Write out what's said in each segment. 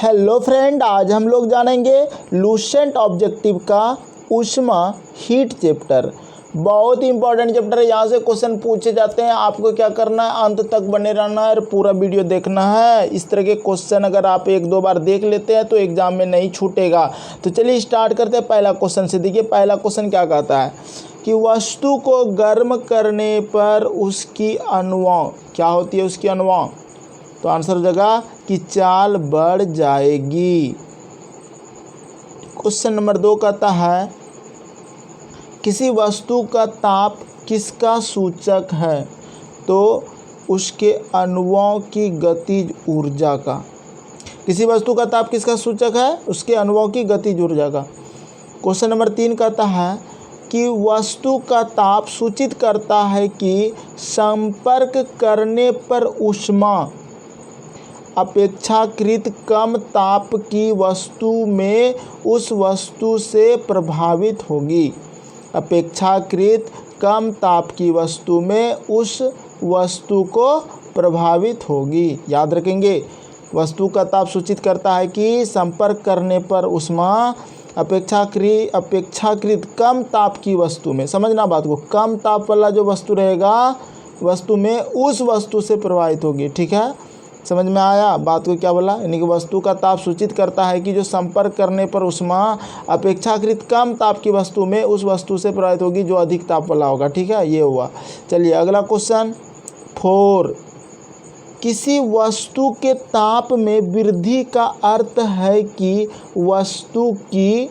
Hello friend, आज हम लोग जानेंगे लूसेंट ऑब्जेक्टिव का ऊष्मा हीट चैप्टर। बहुत ही इंपॉर्टेंट चैप्टर है। यहाँ से क्वेश्चन पूछे जाते हैं। आपको क्या करना है, अंत तक बने रहना है और पूरा वीडियो देखना है। इस तरह के क्वेश्चन अगर आप एक दो बार देख लेते हैं तो एग्जाम में नहीं छूटेगा। तो चलिए स्टार्ट करते हैं पहला क्वेश्चन से। देखिए पहला क्वेश्चन क्या कहता है कि वस्तु को गर्म करने पर उसकी अणुओं क्या होती है, उसकी अणुओं। तो आंसर हो जाएगा कि चाल बढ़ जाएगी। क्वेश्चन नंबर 2 कहता है किसी वस्तु का ताप किसका सूचक है। तो उसके अणुओं की गतिज ऊर्जा का। किसी वस्तु का ताप किसका सूचक है, उसके अणुओं की गतिज ऊर्जा का। क्वेश्चन नंबर 3 कहता है कि वस्तु का ताप सूचित करता है कि संपर्क करने पर ऊष्मा अपेक्षाकृत कम ताप की वस्तु में उस वस्तु से प्रभावित होगी। अपेक्षाकृत कम ताप की वस्तु में उस वस्तु को प्रभावित होगी। याद रखेंगे, वस्तु का ताप सूचित करता है कि संपर्क करने पर ऊष्मा अपेक्षाकृत कम ताप की वस्तु में, समझना बात को, कम ताप वाला जो वस्तु रहेगा वस्तु में उस वस्तु से प्रभावित होगी। ठीक है, समझ में आया बात को क्या बोला। यानी कि वस्तु का ताप सूचित करता है कि जो संपर्क करने पर ऊष्मा अपेक्षाकृत कम ताप की वस्तु में उस वस्तु से प्रभावित होगी जो अधिक ताप वाला होगा। ठीक है, ये हुआ। चलिए अगला क्वेश्चन 4। किसी वस्तु के ताप में वृद्धि का अर्थ है कि वस्तु की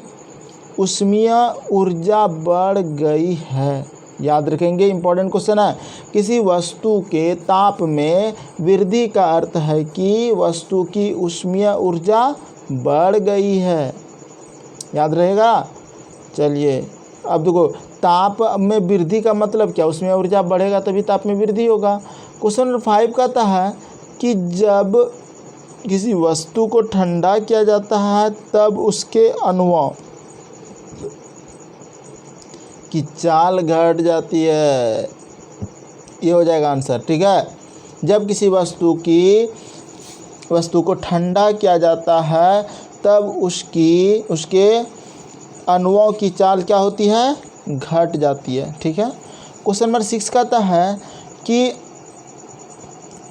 ऊष्मीय ऊर्जा बढ़ गई है। याद रखेंगे, इंपॉर्टेंट क्वेश्चन है। किसी वस्तु के ताप में वृद्धि का अर्थ है कि वस्तु की ऊष्मीय ऊर्जा बढ़ गई है। याद रहेगा। चलिए अब देखो, ताप में वृद्धि का मतलब क्या, ऊष्मीय ऊर्जा बढ़ेगा तभी ताप में वृद्धि होगा। क्वेश्चन नंबर 5 कहता है कि जब किसी वस्तु को ठंडा किया जाता है तब उसके अणुओं की चाल घट जाती है। ये हो जाएगा आंसर। ठीक है, जब किसी वस्तु को ठंडा किया जाता है तब उसके अणुओं की चाल क्या होती है, घट जाती है। ठीक है। क्वेश्चन नंबर 6 कहता है कि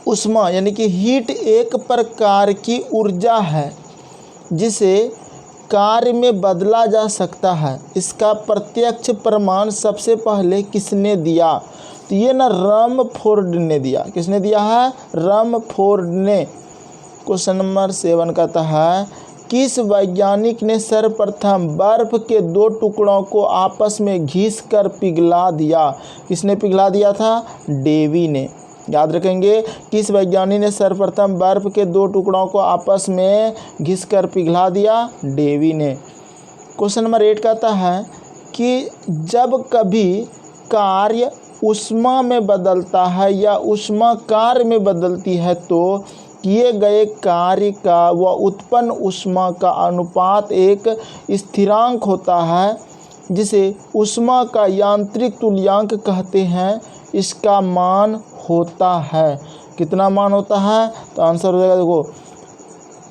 ऊष्मा यानी कि हीट एक प्रकार की ऊर्जा है जिसे कार्य में बदला जा सकता है। इसका प्रत्यक्ष प्रमाण सबसे पहले किसने दिया। तो ये ना रमफोर्ड ने दिया। किसने दिया है, रमफोर्ड ने। क्वेश्चन नंबर 7 कहता है किस वैज्ञानिक ने सर्वप्रथम बर्फ के 2 टुकड़ों को आपस में घिस कर पिघला दिया। किसने पिघला दिया था, डेवी ने। याद रखेंगे, किस वैज्ञानिक ने सर्वप्रथम बर्फ के 2 टुकड़ों को आपस में घिसकर पिघला दिया, डेवी ने। क्वेश्चन नंबर 8 कहता है कि जब कभी कार्य ऊष्मा में बदलता है या ऊष्मा कार्य में बदलती है तो किए गए कार्य का व उत्पन्न ऊष्मा का अनुपात एक स्थिरांक होता है जिसे ऊष्मा का यांत्रिक तुल्यांक कहते हैं। इसका मान होता है, कितना मान होता है। तो आंसर हो जाएगा, देखो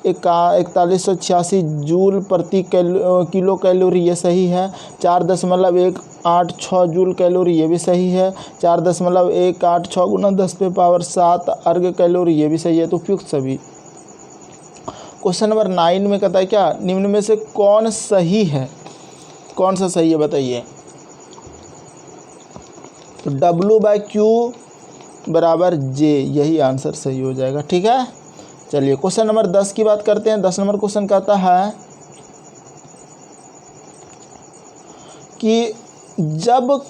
4186 जूल प्रति किलो कैलोरी, ये सही है। 4.186 जूल कैलोरी, ये भी सही है। 4.186 गुना 10⁻7 अर्ग कैलोरी, ये भी सही है। तो उपयुक्त सभी। क्वेश्चन नंबर 9 में कहता है क्या, निम्न में से कौन सही है, कौन सा सही है बताइए। तो W/Q बराबर J, यही आंसर सही हो जाएगा। ठीक है। चलिए क्वेश्चन नंबर 10 की बात करते हैं। 10 नंबर क्वेश्चन कहता है कि जब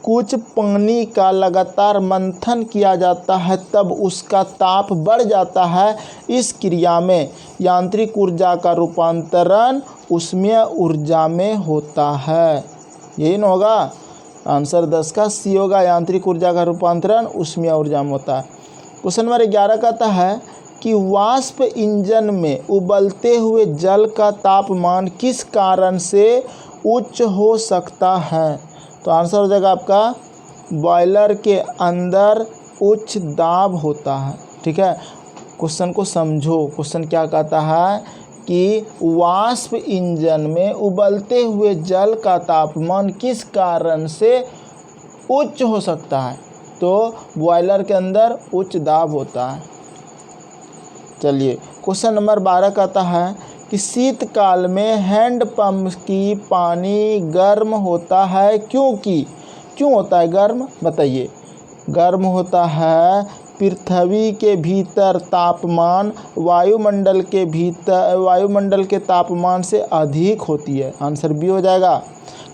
कुछ पानी का लगातार मंथन किया जाता है तब उसका ताप बढ़ जाता है। इस क्रिया में यांत्रिक ऊर्जा का रूपांतरण ऊष्मीय ऊर्जा में होता है। यही ना होगा, आंसर 10 का सी होगा। यांत्रिक ऊर्जा का रूपांतरण ऊष्मीय ऊर्जा में होता है। क्वेश्चन नंबर 11 कहता है कि वाष्प इंजन में उबलते हुए जल का तापमान किस कारण से उच्च हो सकता है। तो आंसर हो जाएगा आपका बॉयलर के अंदर उच्च दाब होता है। ठीक है, क्वेश्चन को समझो। क्वेश्चन क्या कहता है कि वाष्प इंजन में उबलते हुए जल का तापमान किस कारण से उच्च हो सकता है? तो बॉयलर के अंदर उच्च दाब होता है। चलिए क्वेश्चन नंबर 12 कहता है कि शीतकाल में हैंडपंप की पानी गर्म होता है क्यों होता है गर्म? बताइए। गर्म होता है पृथ्वी के भीतर तापमान वायुमंडल के तापमान से अधिक होती है। आंसर बी हो जाएगा।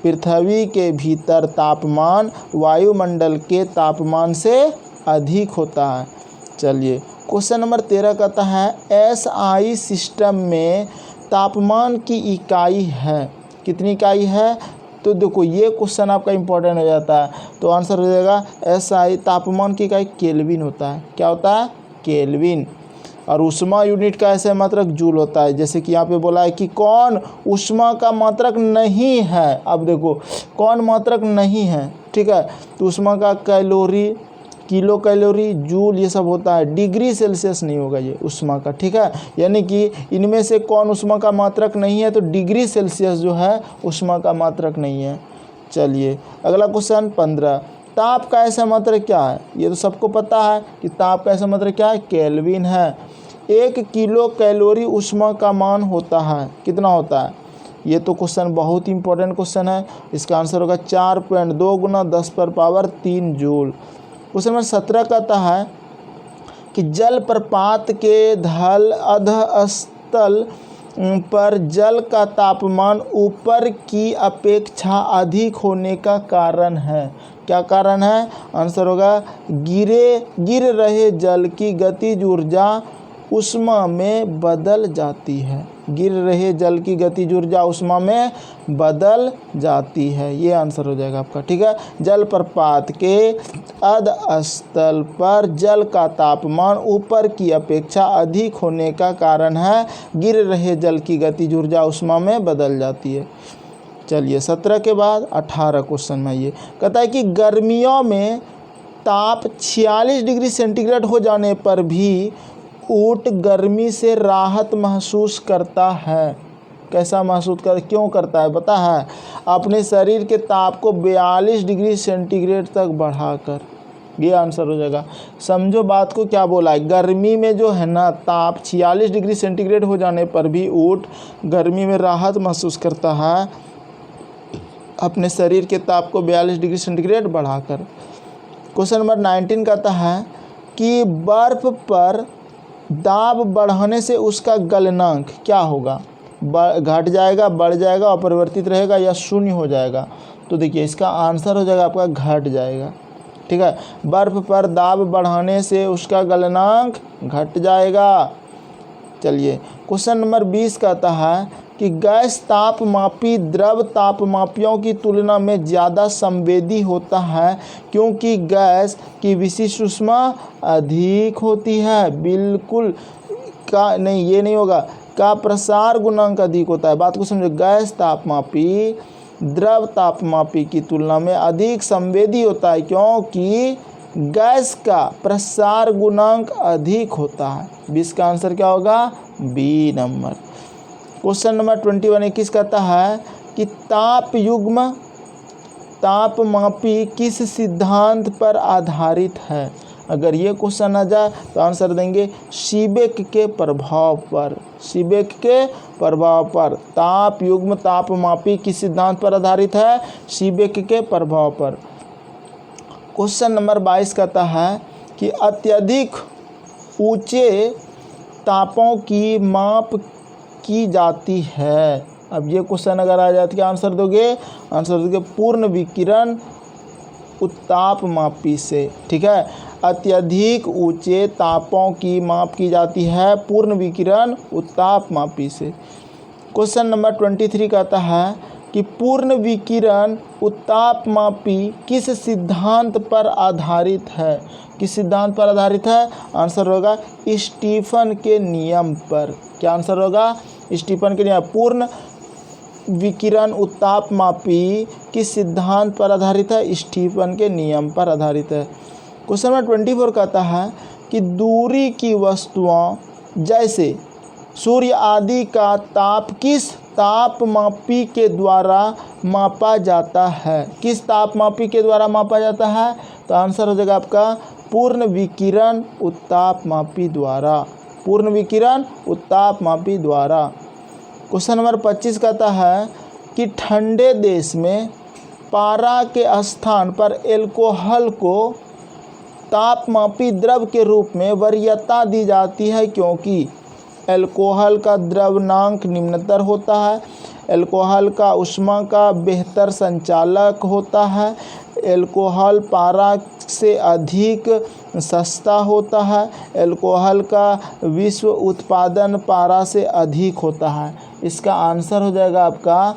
पृथ्वी के भीतर तापमान वायुमंडल के तापमान से अधिक होता है। चलिए क्वेश्चन नंबर 13 कहता है एसआई सिस्टम में तापमान की इकाई है, कितनी इकाई है? तो देखो ये क्वेश्चन आपका इम्पोर्टेंट हो जाता है। तो आंसर हो जाएगा एसआई, तापमान की इकाई केल्विन होता है। क्या होता है? केल्विन। और ऊष्मा यूनिट का ऐसे मात्रक जूल होता है। जैसे कि यहाँ पे बोला है कि कौन ऊष्मा का मात्रक नहीं है। अब देखो कौन मात्रक नहीं है, ठीक है। तो ऊष्मा का कैलोरी, किलो कैलोरी, जूल ये सब होता है। डिग्री सेल्सियस नहीं होगा ये ऊष्मा का, ठीक है। यानी कि इनमें से कौन ऊष्मा का मात्रक नहीं है? तो डिग्री सेल्सियस जो है ऊष्मा का मात्रक नहीं है। चलिए अगला क्वेश्चन 15, ताप का ऐसा मात्रक क्या है? ये तो सबको पता है कि ताप का ऐसा मात्रक क्या है? केल्विन है। 1 किलो कैलोरी ऊष्मा का मान होता है, कितना होता है? ये तो क्वेश्चन बहुत इंपॉर्टेंट क्वेश्चन है। इसका आंसर होगा 4.2 गुना 10⁻³ जूल। क्वेश्चन नंबर 17 कहता है कि जलप्रपात के अधस्तल पर जल का तापमान ऊपर की अपेक्षा अधिक होने का कारण है। क्या कारण है? आंसर होगा गिर रहे जल की गतिज ऊर्जा ऊष्मा में बदल जाती है। गिर रहे जल की गतिज ऊर्जा ऊष्मा में बदल जाती है। ये आंसर हो जाएगा आपका, ठीक है। जलप्रपात के अधस्तल पर जल का तापमान ऊपर की अपेक्षा अधिक होने का कारण है गिर रहे जल की गतिज ऊर्जा ऊष्मा में बदल जाती है। चलिए 17 के बाद 18 क्वेश्चन में ये कहता है कि गर्मियों में ताप 46 डिग्री सेंटीग्रेड हो जाने पर भी ऊँट गर्मी से राहत महसूस करता है। कैसा महसूस क्यों करता है? पता है? अपने शरीर के ताप को 42 डिग्री सेंटीग्रेड तक बढ़ाकर। ये आंसर हो जाएगा। समझो बात को क्या बोला है। गर्मी में जो है ना ताप 46 डिग्री सेंटीग्रेड हो जाने पर भी ऊँट गर्मी में राहत महसूस करता है अपने शरीर के ताप को 42 डिग्री सेंटीग्रेड बढ़ाकर। क्वेश्चन नंबर 19 कहता है कि बर्फ़ पर दाब बढ़ने से उसका गलनांक क्या होगा? घट जाएगा, बढ़ जाएगा, अपरिवर्तित रहेगा या शून्य हो जाएगा? तो देखिए इसका आंसर हो जाएगा आपका घट जाएगा, ठीक है। बर्फ़ पर दाब बढ़ाने से उसका गलनांक घट जाएगा। चलिए क्वेश्चन नंबर 20 कहता है कि गैस तापमापी द्रव तापमापियों की तुलना में ज़्यादा संवेदी होता है क्योंकि गैस की विशिष्ट ऊष्मा अधिक होती है। बिल्कुल का नहीं, ये नहीं होगा। का प्रसार गुणांक अधिक होता है। बात को समझो। गैस तापमापी द्रव तापमापी की तुलना में अधिक संवेदी होता है क्योंकि गैस का प्रसार गुणांक अधिक होता है। 20 का आंसर क्या होगा? B number. क्वेश्चन नंबर 21 कहता है कि ताप युग्म तापमापी किस सिद्धांत पर आधारित है? अगर ये क्वेश्चन आ जाए तो आंसर देंगे सीबेक के प्रभाव पर। सीबेक के प्रभाव पर ताप युग्म तापमापी किस सिद्धांत पर आधारित है? सीबेक के प्रभाव पर। क्वेश्चन नंबर 22 कहता है कि अत्यधिक ऊंचे तापों की माप की जाती है। अब ये क्वेश्चन अगर आ जाए तो क्या आंसर दोगे? आंसर दोगे पूर्ण विकिरण उत्तापमापी से, ठीक है। अत्यधिक ऊंचे तापों की माप की जाती है पूर्ण विकिरण उत्तापमापी से। क्वेश्चन नंबर 23 कहता है कि पूर्ण विकिरण उत्तापमापी किस सिद्धांत पर आधारित है? किस सिद्धांत पर आधारित है? आंसर होगा स्टीफन के नियम पर। क्या आंसर होगा? स्टीफन के नियम। पूर्ण विकिरण उत्तापमापी किस सिद्धांत पर आधारित है? स्टीफन के नियम पर आधारित है। क्वेश्चन नंबर 24 कहता है कि दूरी की वस्तुओं जैसे सूर्य आदि का ताप किस तापमापी के द्वारा मापा जाता है? किस तापमापी के द्वारा मापा जाता है? तो आंसर हो जाएगा आपका पूर्ण विकिरण उत्तापमापी द्वारा। पूर्ण विकिरण उत्तापमापी द्वारा। क्वेश्चन नंबर 25 कहता है कि ठंडे देश में पारा के स्थान पर एल्कोहल को तापमापी द्रव के रूप में वरीयता दी जाती है क्योंकि एल्कोहल का द्रवनांक निम्नतर होता है, एल्कोहल का ऊष्मा का बेहतर संचालक होता है, एल्कोहल पारा से अधिक सस्ता होता है, एल्कोहल का विश्व उत्पादन पारा से अधिक होता है। इसका आंसर हो जाएगा आपका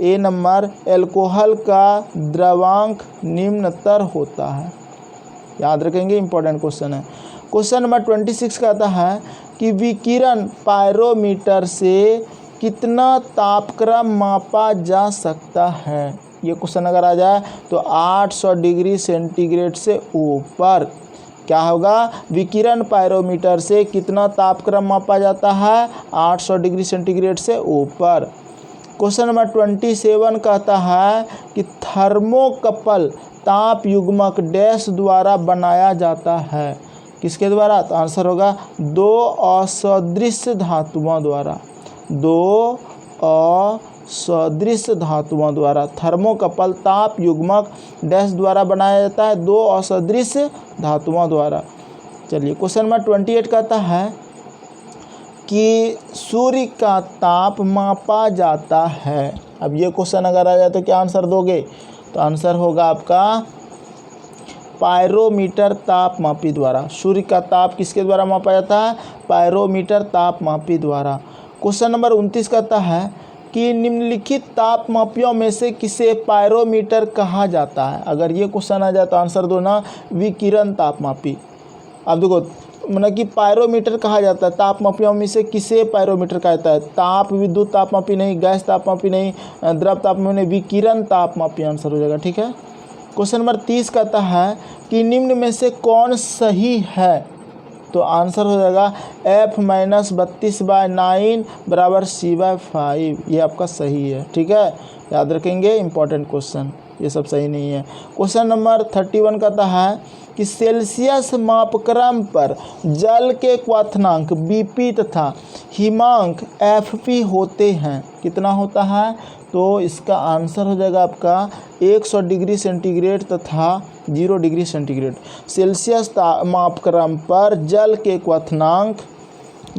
ए नंबर, एल्कोहल का द्रवांक निम्नतर होता है। याद रखेंगे, इंपॉर्टेंट क्वेश्चन है। क्वेश्चन नंबर 26 कहता है कि विकिरण पायरोमीटर से कितना तापक्रम मापा जा सकता है? ये क्वेश्चन अगर आ जाए तो 800 डिग्री सेंटीग्रेड से ऊपर। क्या होगा? विकिरण पायरोमीटर से कितना तापक्रम मापा जाता है? 800 डिग्री सेंटीग्रेड से ऊपर। क्वेश्चन नंबर 27 कहता है कि थर्मोकपल ताप युग्मक डैश द्वारा बनाया जाता है। किसके द्वारा? तो आंसर होगा दो असदृश्य धातुओं द्वारा। दो असदृश्य धातुओं द्वारा थर्मोकपल ताप युग्मक डैश द्वारा बनाया जाता है, दो असदृश्य धातुओं द्वारा। चलिए क्वेश्चन नंबर 28 कहता है कि सूर्य का ताप मापा जाता है। अब ये क्वेश्चन अगर आ जाए तो क्या आंसर दोगे? तो आंसर होगा आपका पायरोमीटर तापमापी द्वारा। सूर्य का ताप किसके द्वारा मापा जाता है? पायरोमीटर तापमापी द्वारा। क्वेश्चन नंबर 29 कहता है कि निम्नलिखित तापमापियों में से किसे पायरोमीटर कहा जाता है? अगर ये क्वेश्चन आ जाए तो आंसर दो ना, विकिरण तापमापी। अब देखो, मतलब कि पायरोमीटर कहा जाता है, तापमापियों में से किसे पायरोमीटर कहा जाता है? ताप विद्युत तापमापी नहीं, गैस तापमापी नहीं, द्रव तापमापी नहीं, विकिरण तापमापी आंसर हो जाएगा। ठीक है। क्वेश्चन नंबर 30 कहता है कि निम्न में से कौन सही है? तो आंसर हो जाएगा F-32/9 बराबर C/5। ये आपका सही है। ठीक है, याद रखेंगे, इंपॉर्टेंट क्वेश्चन, ये सब सही नहीं है। क्वेश्चन नंबर 31 कहता है कि सेल्सियस मापक्रम पर जल के क्वथनांक BP तथा हिमांक FP होते हैं। कितना होता है? तो इसका आंसर हो जाएगा आपका 100 डिग्री सेंटीग्रेड तथा 0 डिग्री सेंटीग्रेड। सेल्सियस मापक्रम पर जल के क्वथनांक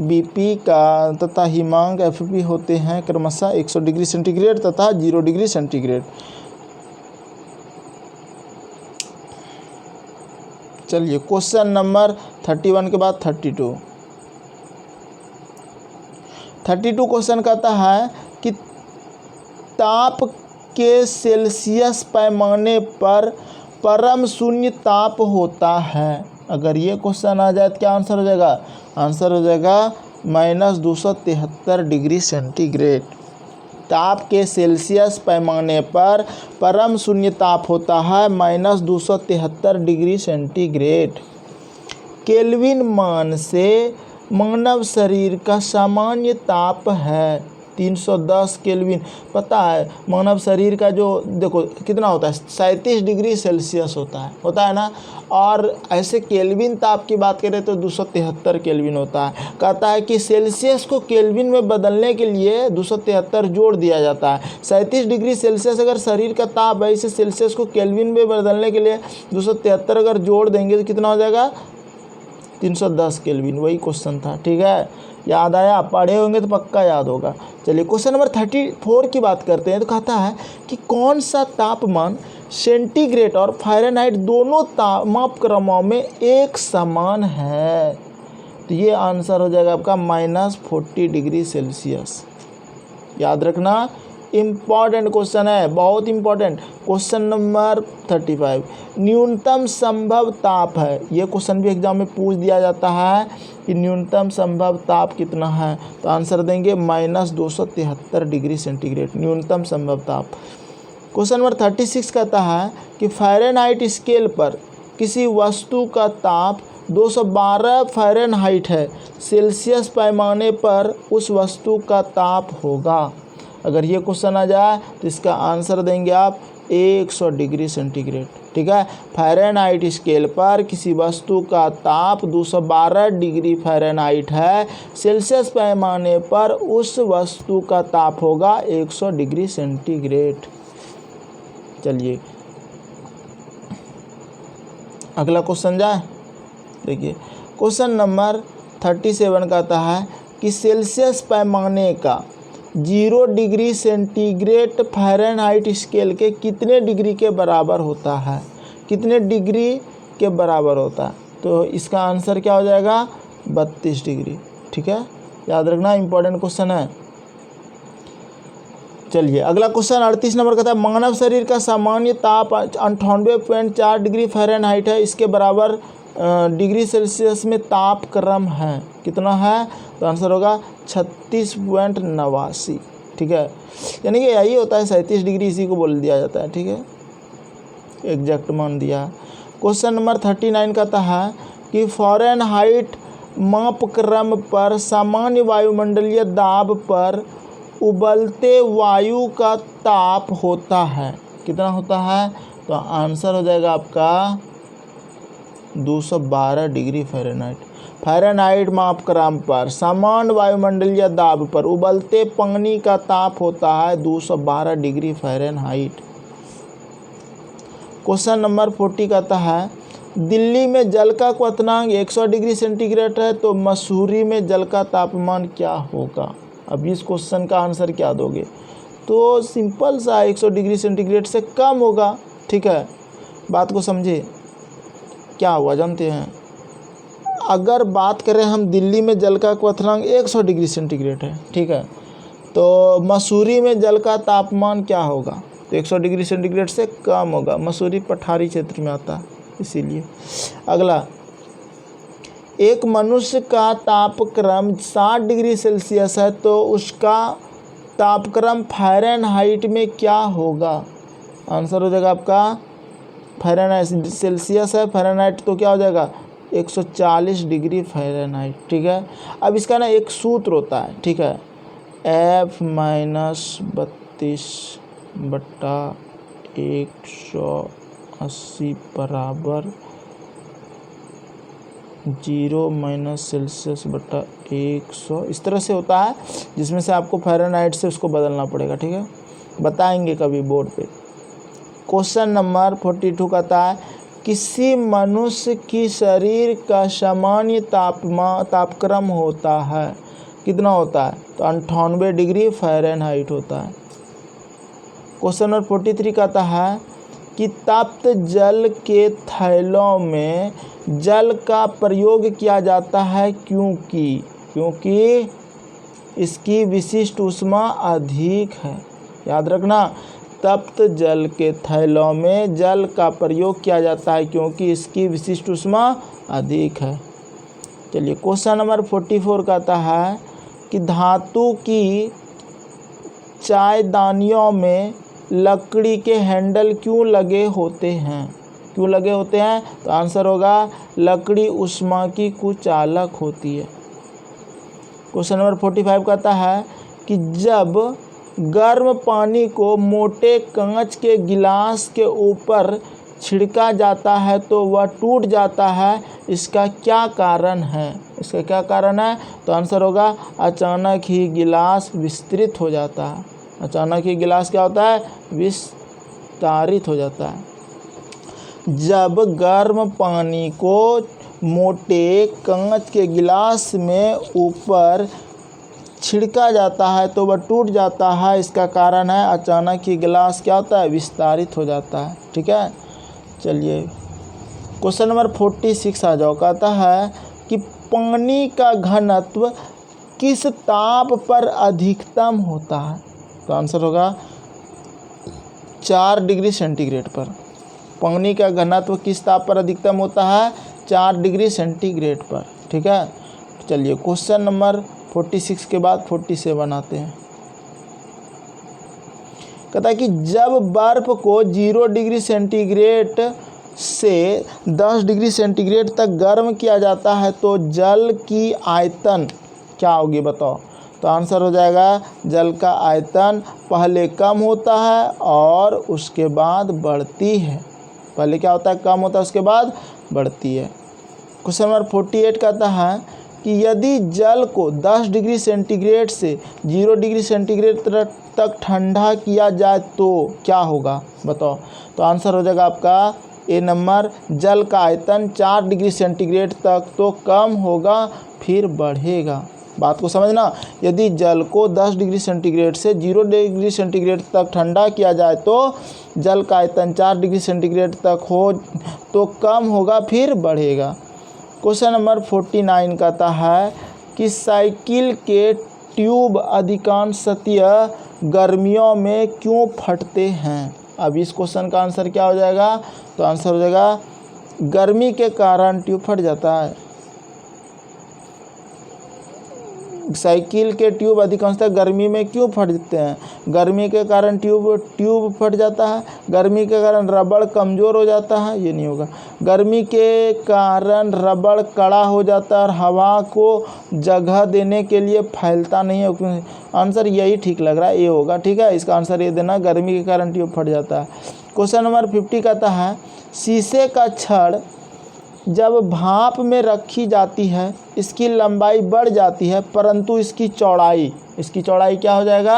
BP का तथा हिमांक FP होते हैं क्रमशः 100 डिग्री सेंटीग्रेड तथा 0 डिग्री सेंटीग्रेड। चलिए क्वेश्चन नंबर 31 के बाद 32 क्वेश्चन कहता है कि ताप के सेल्सियस पैमाने पर परम शून्य ताप होता है। अगर ये क्वेश्चन आ जाए तो क्या आंसर हो जाएगा? आंसर हो जाएगा -273 डिग्री सेंटीग्रेड। ताप के सेल्सियस पैमाने पर परम शून्य ताप होता है -273 डिग्री सेंटीग्रेड। केल्विन मान से मानव शरीर का सामान्य ताप है 310 केल्विन। पता है मानव शरीर का जो देखो कितना होता है, 37 डिग्री सेल्सियस होता है ना। और ऐसे केल्विन ताप की बात करें तो 273 केल्विन होता है। कहता है कि सेल्सियस को केल्विन में बदलने के लिए 273 जोड़ दिया जाता है। 37 डिग्री सेल्सियस अगर शरीर का ताप है, इसे सेल्सियस को केल्विन में बदलने के लिए 273 अगर जोड़ देंगे तो कितना हो जाएगा? 310 केल्विन। वही क्वेश्चन था। ठीक है, याद आया? पढ़े होंगे तो पक्का याद होगा। चलिए क्वेश्चन नंबर 34 की बात करते हैं। तो कहता है कि कौन सा तापमान सेंटीग्रेड और फ़ारेनहाइट दोनों मापक्रमों में एक समान है? तो ये आंसर हो जाएगा आपका -40 डिग्री सेल्सियस। याद रखना, इम्पॉर्टेंट क्वेश्चन है, बहुत इम्पॉर्टेंट। क्वेश्चन नंबर 35 न्यूनतम संभव ताप है। ये क्वेश्चन भी एग्जाम में पूछ दिया जाता है कि न्यूनतम संभव ताप कितना है। तो आंसर देंगे -273 डिग्री सेंटीग्रेड न्यूनतम संभव ताप। क्वेश्चन नंबर 36 कहता है कि फ़ारेनहाइट स्केल पर किसी वस्तु का ताप 212 फ़ारेनहाइट है, सेल्सियस पैमाने पर उस वस्तु का ताप होगा। अगर ये क्वेश्चन आ जाए तो इसका आंसर देंगे आप 100 डिग्री सेंटीग्रेड। ठीक है, फ़ारेनहाइट स्केल पर किसी वस्तु का ताप 212 डिग्री फ़ारेनहाइट है, सेल्सियस पैमाने पर उस वस्तु का ताप होगा 100 डिग्री सेंटीग्रेड। चलिए अगला क्वेश्चन जाए। देखिए क्वेश्चन नंबर 37 कहता है कि सेल्सियस पैमाने का 0 डिग्री सेंटीग्रेड फ़ारेनहाइट स्केल के कितने डिग्री के बराबर होता है, कितने डिग्री के बराबर होता है। तो इसका आंसर क्या हो जाएगा 32 डिग्री। ठीक है, याद रखना, इंपॉर्टेंट क्वेश्चन है। चलिए अगला क्वेश्चन 38 नंबर का था, मानव शरीर का सामान्य ताप 98.4 डिग्री फ़ारेनहाइट है, इसके बराबर डिग्री सेल्सियस में ताप क्रम है, कितना है। तो आंसर होगा 36.89। ठीक है, यानी कि यही होता है 37 डिग्री, इसी को बोल दिया जाता है। ठीक है, एग्जैक्ट मान दिया। क्वेश्चन नंबर 39 का था कि फ़ारेनहाइट मापक्रम पर सामान्य वायुमंडलीय दाब पर उबलते वायु का ताप होता है, कितना होता है। तो आंसर हो जाएगा आपका 212 डिग्री फ़ारेनहाइट। फ़ारेनहाइट मापक्रम पर सामान्य वायुमंडलीय दाब पर उबलते पानी का ताप होता है 212 डिग्री फ़ारेनहाइट। क्वेश्चन नंबर 40 कहता है, दिल्ली में जल का क्वथनांक 100 डिग्री सेंटीग्रेड है, तो मसूरी में जल का तापमान क्या होगा। अब इस क्वेश्चन का आंसर क्या दोगे। तो सिंपल सा 100 डिग्री सेंटीग्रेड से कम होगा। ठीक है, बात को समझे, क्या हुआ जानते हैं। अगर बात करें हम दिल्ली में जल का क्वथनांक 100 डिग्री सेंटीग्रेड है, ठीक है, तो मसूरी में जल का तापमान क्या होगा। तो 100 डिग्री सेंटीग्रेड से कम होगा, मसूरी पठारी क्षेत्र में आता है इसीलिए। अगला, एक मनुष्य का तापक्रम 60 डिग्री सेल्सियस है, तो उसका तापक्रम फ़ारेनहाइट में क्या होगा। आंसर हो जाएगा आपका फ़ारेनहाइट, सेल्सियस है फ़ारेनहाइट तो क्या हो जाएगा 140 डिग्री फ़ारेनहाइट। ठीक है, अब इसका ना एक सूत्र होता है। ठीक है, F-32/180 बराबर 0 - सेल्सियस बटा 100, इस तरह से होता है, जिसमें से आपको फ़ारेनहाइट से उसको बदलना पड़ेगा। ठीक है, बताएंगे कभी बोर्ड पे। क्वेश्चन नंबर 42 कहता है, किसी मनुष्य की शरीर का सामान्य तापक्रम होता है, कितना होता है। तो 98 डिग्री फ़ारेनहाइट होता है। क्वेश्चन नंबर 43 कहता है कि तप्त जल के थैलों में जल का प्रयोग किया जाता है, क्योंकि इसकी विशिष्ट ऊष्मा अधिक है। याद रखना, तप्त जल के थैलों में जल का प्रयोग किया जाता है क्योंकि इसकी विशिष्ट ऊष्मा अधिक है। चलिए क्वेश्चन नंबर 44 कहता है कि धातु की चायदानियों में लकड़ी के हैंडल क्यों लगे होते हैं, तो आंसर होगा लकड़ी ऊष्मा की कुचालक होती है। क्वेश्चन नंबर 45 कहता है कि जब गर्म पानी को मोटे कांच के गिलास के ऊपर छिड़का जाता है तो वह टूट जाता है, इसका क्या कारण है। तो आंसर होगा अचानक ही गिलास विस्तृत हो जाता है। अचानक ही गिलास क्या होता है, विस्तारित हो जाता है। जब गर्म पानी को मोटे कांच के गिलास में ऊपर छिड़का जाता है तो वह टूट जाता है, इसका कारण है अचानक ही गिलास क्या होता है, विस्तारित हो जाता है। ठीक है, चलिए क्वेश्चन नंबर 46 आ जाओ। कहता है कि पानी का घनत्व किस ताप पर अधिकतम होता है। तो आंसर होगा 4 डिग्री सेंटीग्रेड पर। पानी का घनत्व किस ताप पर अधिकतम होता है, 4 डिग्री सेंटीग्रेड पर। ठीक है, चलिए क्वेश्चन नंबर 46 के बाद 47 आते हैं। कहता है कि जब बर्फ को 0 डिग्री सेंटीग्रेड से 10 डिग्री सेंटीग्रेड तक गर्म किया जाता है तो जल की आयतन क्या होगी बताओ। तो आंसर हो जाएगा जल का आयतन पहले कम होता है और उसके बाद बढ़ती है। पहले क्या होता है, कम होता है, उसके बाद बढ़ती है। क्वेश्चन नंबर 48 कहता है कि यदि जल को 10 डिग्री सेंटीग्रेड से 0 डिग्री सेंटीग्रेड तक ठंडा किया जाए तो क्या होगा बताओ। तो आंसर हो जाएगा आपका ए नंबर, जल का आयतन 4 डिग्री सेंटीग्रेड तक तो कम होगा फिर बढ़ेगा। बात को समझना, यदि जल को 10 डिग्री सेंटीग्रेड से 0 डिग्री सेंटीग्रेड तक ठंडा किया जाए तो जल का आयतन 4 डिग्री सेंटीग्रेड तक हो तो कम होगा फिर बढ़ेगा। क्वेश्चन नंबर 49 कहता है कि साइकिल के ट्यूब अधिकांशतः गर्मियों में क्यों फटते हैं। अब इस क्वेश्चन का आंसर क्या हो जाएगा। तो आंसर हो जाएगा गर्मी के कारण ट्यूब फट जाता है। साइकिल के ट्यूब अधिकांशतः गर्मी में क्यों फटते हैं। गर्मी के कारण ट्यूब फट जाता है, गर्मी के कारण रबड़ कमज़ोर हो जाता है, ये नहीं होगा। गर्मी के कारण रबड़ कड़ा हो जाता है और हवा को जगह देने के लिए फैलता नहीं है। आंसर यही ठीक लग रहा है, ये होगा। ठीक है, इसका आंसर ये देना, गर्मी के कारण ट्यूब फट जाता है। क्वेश्चन नंबर 50 कहता है शीशे का छड़ जब भाप में रखी जाती है इसकी लंबाई बढ़ जाती है परंतु इसकी चौड़ाई क्या हो जाएगा,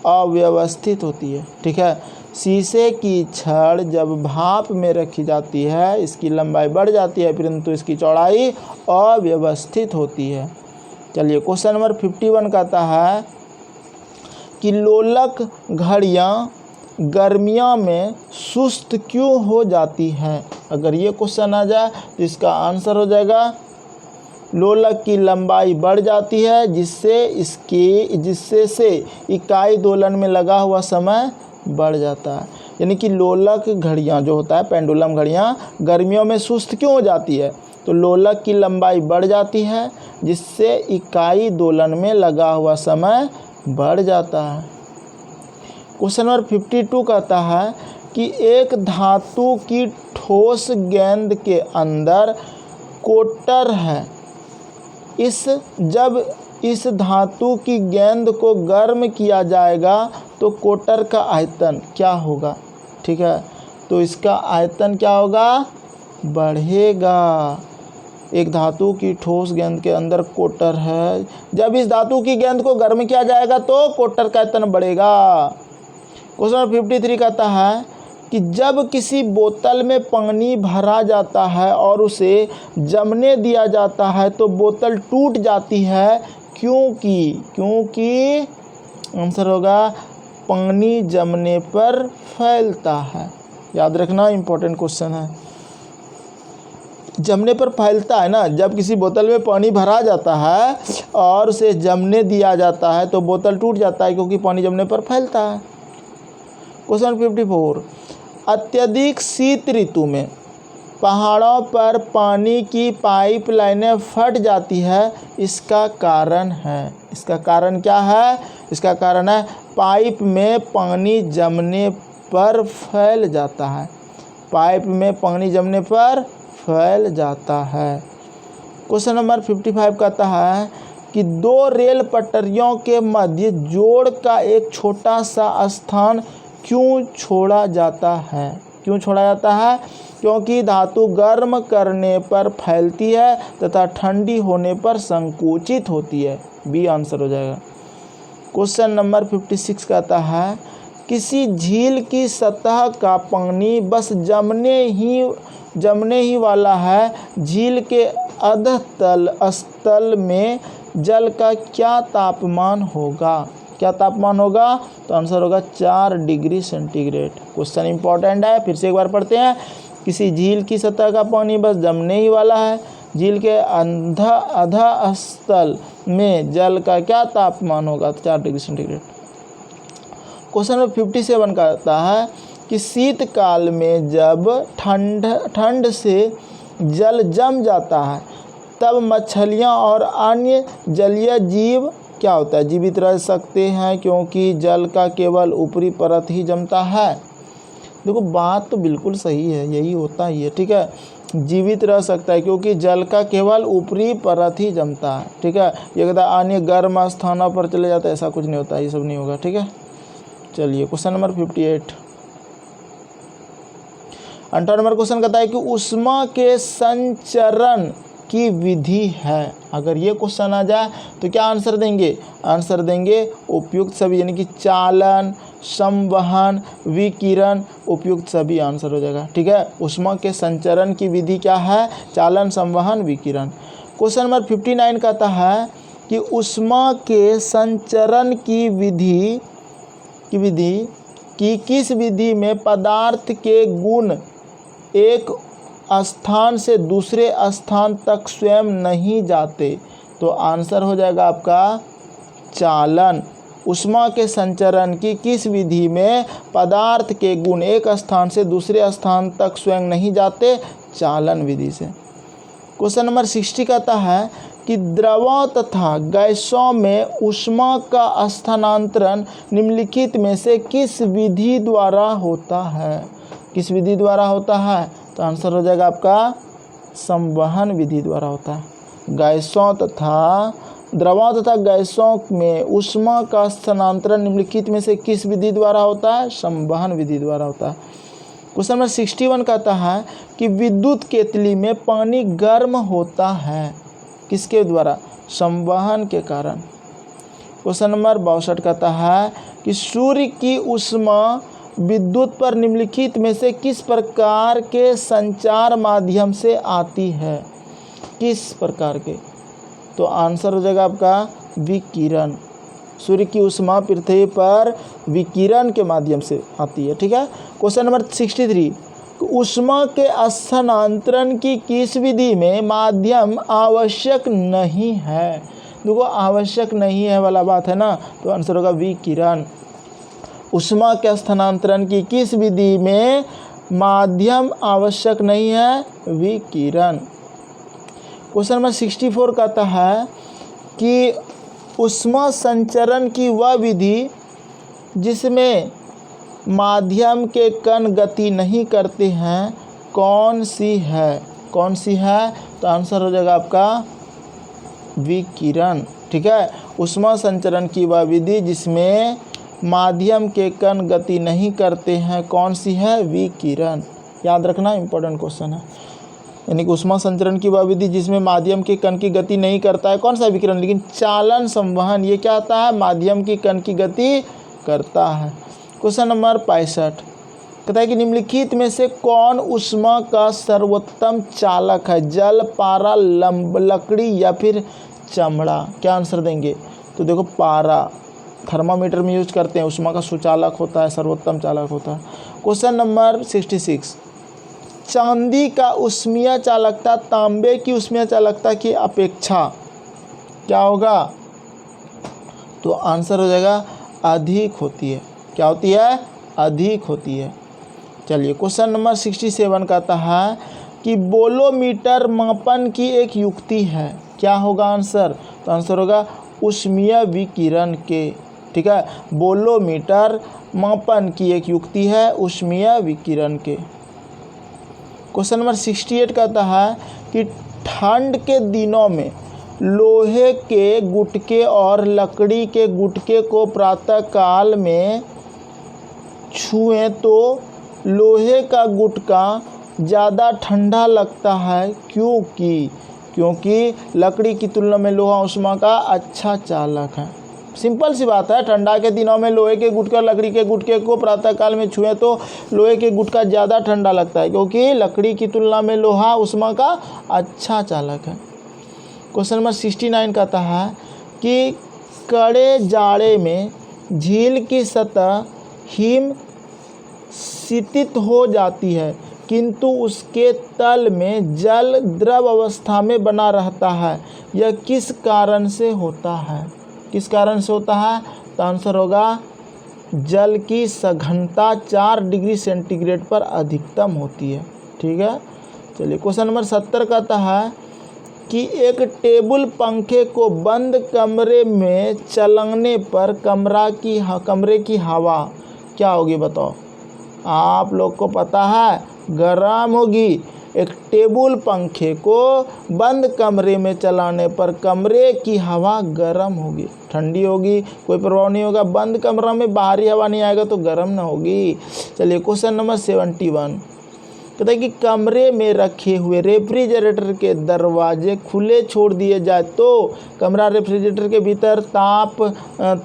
अव्यवस्थित होती है। ठीक है, शीशे की छड़ जब भाप में रखी जाती है इसकी लंबाई बढ़ जाती है परंतु इसकी चौड़ाई अव्यवस्थित होती है। चलिए क्वेश्चन नंबर 51 कहता है कि लोलक घड़ियाँ गर्मियों में सुस्त क्यों हो जाती हैं। अगर ये क्वेश्चन आ जाए तो इसका आंसर हो जाएगा लोलक की लंबाई बढ़ जाती है जिससे से इकाई दोलन में लगा हुआ समय बढ़ जाता है। यानी कि लोलक घड़ियाँ जो होता है, पेंडुलम घड़ियाँ गर्मियों में सुस्त क्यों हो जाती है। तो लोलक की लंबाई बढ़ जाती है जिससे इकाई दोलन में लगा हुआ समय बढ़ जाता है। क्वेश्चन नंबर 52 कहता है कि एक धातु की ठोस गेंद के अंदर कोटर है। जब इस धातु की गेंद को गर्म किया जाएगा तो कोटर का आयतन क्या होगा। ठीक है, तो इसका आयतन क्या होगा, बढ़ेगा। एक धातु की ठोस गेंद के अंदर कोटर है, जब इस धातु की गेंद को गर्म किया जाएगा तो कोटर का आयतन बढ़ेगा। क्वेश्चन नंबर 53 कहता है कि जब किसी बोतल में पानी भरा जाता है और उसे जमने दिया जाता है तो बोतल टूट जाती है क्योंकि आंसर होगा पानी जमने पर फैलता है। याद रखना, इंपॉर्टेंट क्वेश्चन है। जमने पर फैलता है ना, जब किसी बोतल में पानी भरा जाता है और उसे जमने दिया जाता है तो बोतल टूट जाता है क्योंकि पानी जमने पर फैलता है। क्वेश्चन 54 अत्यधिक शीत ऋतु में पहाड़ों पर पानी की पाइपलाइनें फट जाती है, इसका कारण है। इसका कारण क्या है, इसका कारण है पाइप में पानी जमने पर फैल जाता है। पाइप में पानी जमने पर फैल जाता है। क्वेश्चन नंबर 55 कहता है कि दो रेल पटरियों के मध्य जोड़ का एक छोटा सा स्थान क्यों छोड़ा जाता है। क्योंकि धातु गर्म करने पर फैलती है तथा ठंडी होने पर संकुचित होती है। बी आंसर हो जाएगा। क्वेश्चन नंबर 56 कहता है किसी झील की सतह का पानी बस जमने ही वाला है, झील के अधतल स्थल में जल का क्या तापमान होगा। तो आंसर होगा 4 डिग्री सेंटीग्रेड। क्वेश्चन इंपॉर्टेंट है, फिर से एक बार पढ़ते हैं। किसी झील की सतह का पानी बस जमने ही वाला है, झील के अधः स्थल में जल का क्या तापमान होगा, तो 4 डिग्री सेंटीग्रेड। क्वेश्चन नंबर 57 कहता है कि शीतकाल में जब ठंड से जल जम जाता है तब मछलियाँ और अन्य जलीय जीव क्या होता है, जीवित रह सकते हैं क्योंकि जल का केवल ऊपरी परत ही जमता है। देखो बात तो बिल्कुल सही है, यही होता ही है, ठीक है। जीवित रह सकता है क्योंकि जल का केवल ऊपरी परत ही जमता है, ठीक है। ये कहता है अन्य गर्म स्थानों पर चले जाता है, ऐसा कुछ नहीं होता, ये सब नहीं होगा, ठीक है। चलिए क्वेश्चन नंबर 58। 58 नंबर क्वेश्चन कहता है कि ऊष्मा के संचरण की विधि है। अगर ये क्वेश्चन आ जाए तो क्या आंसर देंगे? आंसर देंगे उपयुक्त सभी, यानी कि चालन, संवहन, विकिरण, उपयुक्त सभी आंसर हो जाएगा, ठीक है। ऊष्मा के संचरण की विधि क्या है? चालन, संवहन, विकिरण। क्वेश्चन नंबर 59 कहता है कि ऊष्मा के संचरण की विधि की किस विधि में पदार्थ के गुण एक स्थान से दूसरे स्थान तक स्वयं नहीं जाते? तो आंसर हो जाएगा आपका चालन। ऊष्मा के संचरण की किस विधि में पदार्थ के गुण एक स्थान से दूसरे स्थान तक स्वयं नहीं जाते? चालन विधि से। क्वेश्चन नंबर 60 कहता है कि द्रवों तथा गैसों में ऊष्मा का स्थानांतरण निम्नलिखित में से किस विधि द्वारा होता है? किस विधि द्वारा होता है? तो आंसर हो जाएगा आपका संवहन विधि द्वारा होता है। गैसों तथा द्रवों तथा गैसों में ऊष्मा का स्थानांतरण निम्नलिखित में से किस विधि द्वारा होता है? संवहन विधि द्वारा होता है। क्वेश्चन नंबर 61 कहता है कि विद्युत केतली में पानी गर्म होता है, किसके द्वारा? संवहन के कारण। क्वेश्चन नंबर 62 कहता है कि सूर्य की ऊष्मा विद्युत पर निम्नलिखित में से किस प्रकार के संचार माध्यम से आती है? किस प्रकार के? तो आंसर हो जाएगा आपका विकिरण। सूर्य की ऊष्मा पृथ्वी पर विकिरण के माध्यम से आती है, ठीक है। क्वेश्चन नंबर 63, ऊष्मा के स्थानांतरण की किस विधि में माध्यम आवश्यक नहीं है? देखो आवश्यक नहीं है वाला बात है ना, तो आंसर होगा विकिरण। ऊष्मा के स्थानांतरण की किस विधि में माध्यम आवश्यक नहीं है? विकिरण। क्वेश्चन नंबर 64 कहता है कि ऊष्मा संचरण की वह विधि जिसमें माध्यम के कण गति नहीं करते हैं कौन सी है? कौन सी है? तो आंसर हो जाएगा आपका विकिरण, ठीक है। ऊष्मा संचरण की वह विधि जिसमें माध्यम के कण गति नहीं करते हैं कौन सी है? विकिरण। याद रखना, इंपॉर्टेंट क्वेश्चन है। यानी कि ऊष्मा संचरण की वह विधि जिसमें माध्यम के कण की गति नहीं करता है कौन सा? विकिरण। लेकिन चालन, संवहन ये क्या आता है? माध्यम की कण की गति करता है। क्वेश्चन नंबर 65 कहता है कि निम्नलिखित में से कौन ऊष्मा का सर्वोत्तम चालक है? जल, पारा, लकड़ी या फिर चमड़ा? क्या आंसर देंगे? तो देखो पारा थर्मामीटर में यूज करते हैं, ऊष्मा का सुचालक होता है, सर्वोत्तम चालक होता है। क्वेश्चन नंबर 66, चांदी का ऊष्मीय चालकता तांबे की ऊष्मीय चालकता की अपेक्षा क्या होगा? तो आंसर हो जाएगा अधिक होती है। क्या होती है? अधिक होती है। चलिए क्वेश्चन नंबर 67 कहता है कि बोलोमीटर मापन की एक युक्ति है, क्या होगा आंसर? तो आंसर होगा ऊष्मीय विकिरण के, ठीक है। बोलोमीटर मापन की एक युक्ति है ऊष्मीय विकिरण के। क्वेश्चन नंबर 68 कहता है कि ठंड के दिनों में लोहे के गुटके और लकड़ी के गुटके को प्रातः काल में छुएं तो लोहे का गुटका ज़्यादा ठंडा लगता है, क्योंकि लकड़ी की तुलना में लोहा ऊष्मा का अच्छा चालक है। सिंपल सी बात है, ठंडा के दिनों में लोहे के गुटके और लकड़ी के गुटके को प्रातःकाल में छुएं तो लोहे के गुटका ज़्यादा ठंडा लगता है, क्योंकि लकड़ी की तुलना में लोहा ऊष्मा का अच्छा चालक है। क्वेश्चन नंबर 69 कहता है कि कड़े जाड़े में झील की सतह हिम शीतित हो जाती है किंतु उसके तल में जल द्रव अवस्था में बना रहता है, यह किस कारण से होता है? किस कारण से होता है? तो आंसर होगा जल की सघनता 4 डिग्री सेंटीग्रेड पर अधिकतम होती है, ठीक है। चलिए क्वेश्चन नंबर 70 कहता है कि एक टेबल पंखे को बंद कमरे में चलाने पर कमरे की हवा क्या होगी? बताओ। आप लोग को पता है गर्म होगी। एक टेबल पंखे को बंद कमरे में चलाने पर कमरे की हवा गर्म होगी, ठंडी होगी, कोई प्रभाव नहीं होगा। बंद कमरा में बाहरी हवा नहीं आएगा तो गर्म ना होगी। चलिए क्वेश्चन नंबर 71 कहता है कि कमरे में रखे हुए रेफ्रिजरेटर के दरवाजे खुले छोड़ दिए जाए तो कमरा रेफ्रिजरेटर के भीतर ताप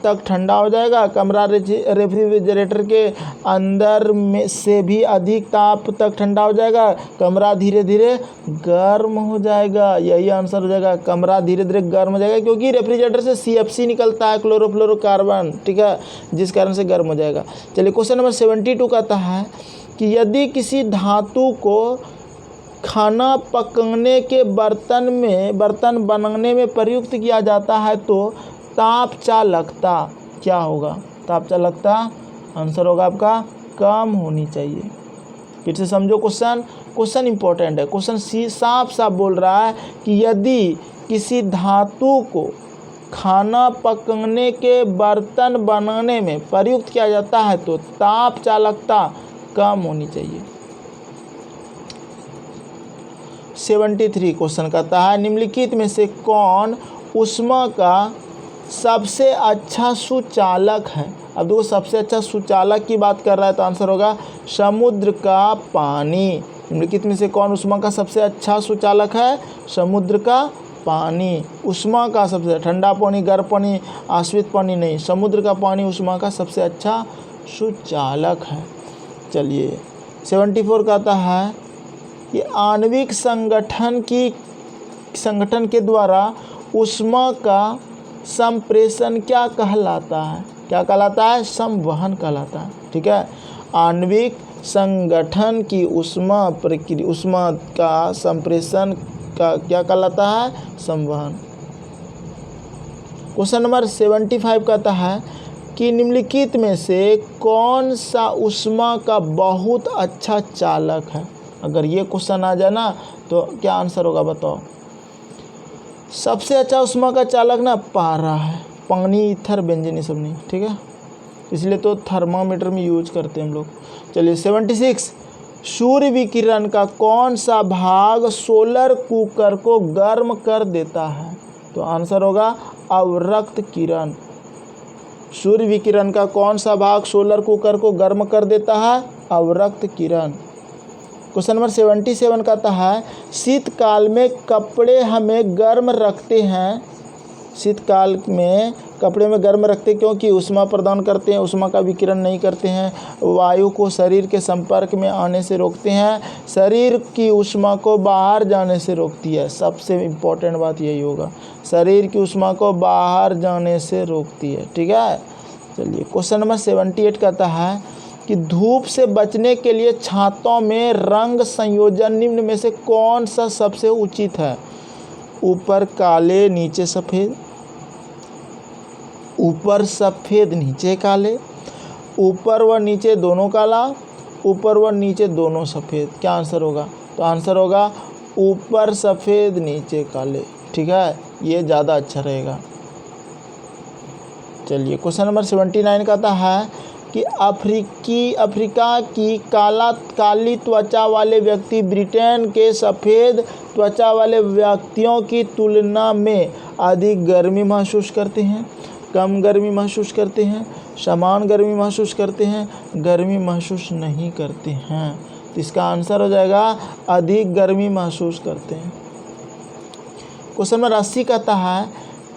तक ठंडा हो जाएगा, कमरा रेफ्रिजरेटर के अंदर में से भी अधिक ताप तक ठंडा हो जाएगा, कमरा धीरे धीरे गर्म हो जाएगा। यही आंसर हो जाएगा, कमरा धीरे धीरे गर्म हो जाएगा क्योंकि रेफ्रिजरेटर से CFC निकलता है, क्लोरोफ्लोरोकार्बन, ठीक है, जिस कारण से गर्म हो जाएगा। चलिए क्वेश्चन नंबर 72 कहता है कि यदि किसी धातु को खाना पकने के बर्तन बनाने में प्रयुक्त किया जाता है तो ताप चालकता क्या होगा? ताप चालकता आंसर होगा आपका कम होनी चाहिए। फिर से समझो क्वेश्चन इंपॉर्टेंट है। क्वेश्चन साफ बोल रहा है कि यदि किसी धातु को खाना पकने के बर्तन बनाने में प्रयुक्त किया जाता है तो ताप चालकता कम होनी चाहिए। 73 क्वेश्चन कहता है निम्नलिखित में से कौन ऊष्मा का सबसे अच्छा सुचालक है? अब देखो सबसे अच्छा सुचालक की बात कर रहा है तो आंसर होगा समुद्र का पानी। निम्नलिखित में से कौन ऊष्मा का सबसे अच्छा सुचालक है? समुद्र का पानी। ऊष्मा का सबसे ठंडा पानी, गर्म पानी, आश्वित पानी नहीं, समुद्र का पानी ऊष्मा का सबसे अच्छा सुचालक है। चलिए 74 कहता है कि आणविक संगठन के द्वारा ऊष्मा का संप्रेषण क्या कहलाता है? क्या कहलाता है? संवहन कहलाता है, ठीक है। आणविक संगठन की ऊष्मा का संप्रेषण का क्या कहलाता है? संवहन। क्वेश्चन नंबर 75 कहता है कि निम्नलिखित में से कौन सा ऊष्मा का बहुत अच्छा चालक है? अगर ये क्वेश्चन आ जाए ना तो क्या आंसर होगा बताओ? सबसे अच्छा ऊष्मा का चालक ना पारा है, पानी, ईथर, बेंजीन ये सब नहीं, ठीक है, इसलिए तो थर्मामीटर में यूज करते हैं हम लोग। चलिए 76 सूर्य विकिरण का कौन सा भाग सोलर कुकर को गर्म कर देता है? तो आंसर होगा अवरक्त किरण। सूर्य विकिरण का कौन सा भाग सोलर कुकर को गर्म कर देता है? अवरक्त किरण। क्वेश्चन नंबर 77 कहता है शीतकाल में कपड़े हमें गर्म रखते हैं। शीतकाल में कपड़े में गर्म रखते क्योंकि ऊष्मा प्रदान करते हैं, ऊष्मा का विकिरण नहीं करते हैं, वायु को शरीर के संपर्क में आने से रोकते हैं, शरीर की ऊष्मा को बाहर जाने से रोकती है। सबसे इम्पोर्टेंट बात यही होगा, शरीर की ऊष्मा को बाहर जाने से रोकती है, ठीक है। चलिए क्वेश्चन नंबर 78 कहता है कि धूप से बचने के लिए छातों में रंग संयोजन निम्न में से कौन सा सबसे उचित है? ऊपर काले नीचे सफ़ेद, ऊपर सफ़ेद नीचे काले, ऊपर व नीचे दोनों काला, ऊपर व नीचे दोनों सफ़ेद। क्या आंसर होगा? तो आंसर होगा ऊपर सफ़ेद नीचे काले, ठीक है, ये ज़्यादा अच्छा रहेगा। चलिए क्वेश्चन नंबर 79 कहता है कि अफ्रीका की काली त्वचा वाले व्यक्ति ब्रिटेन के सफ़ेद त्वचा वाले व्यक्तियों की तुलना में अधिक गर्मी महसूस करते हैं, कम गर्मी महसूस करते हैं, समान गर्मी महसूस करते हैं, गर्मी महसूस नहीं करते हैं। तो इसका आंसर हो जाएगा अधिक गर्मी महसूस करते हैं। क्वेश्चन नंबर 80 कहता है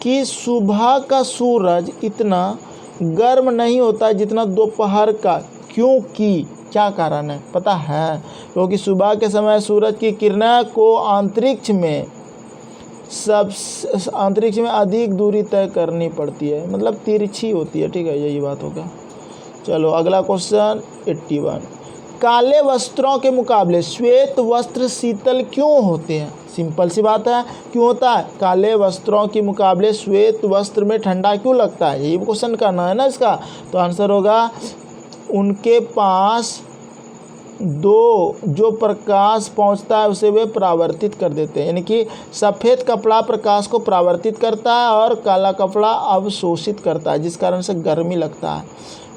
कि सुबह का सूरज इतना गर्म नहीं होता जितना दोपहर का, क्योंकि क्या कारण है पता है? क्योंकि सुबह के समय सूरज की किरणें को अंतरिक्ष में अधिक दूरी तय करनी पड़ती है, मतलब तिरछी होती है, ठीक है, यही बात होगा। चलो अगला क्वेश्चन 81 काले वस्त्रों के मुकाबले श्वेत वस्त्र शीतल क्यों होते हैं? सिंपल सी बात है, क्यों होता है? काले वस्त्रों के मुकाबले श्वेत वस्त्र में ठंडा क्यों लगता है? यही क्वेश्चन करना है ना इसका। तो आंसर होगा उनके पास जो प्रकाश पहुंचता है उसे वे परावर्तित कर देते हैं, यानी कि सफ़ेद कपड़ा प्रकाश को परावर्तित करता है और काला कपड़ा अवशोषित करता है, जिस कारण से गर्मी लगता है।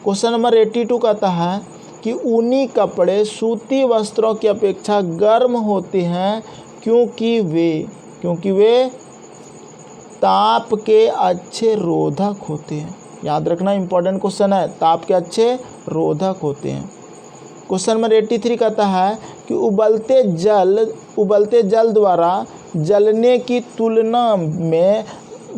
क्वेश्चन नंबर 82 कहता है कि ऊनी कपड़े सूती वस्त्रों की अपेक्षा गर्म होते हैं क्योंकि वे ताप के अच्छे रोधक होते हैं। याद रखना, इंपॉर्टेंट क्वेश्चन है, ताप के अच्छे रोधक होते हैं। क्वेश्चन नंबर 83 कहता है कि उबलते जल द्वारा जलने की तुलना में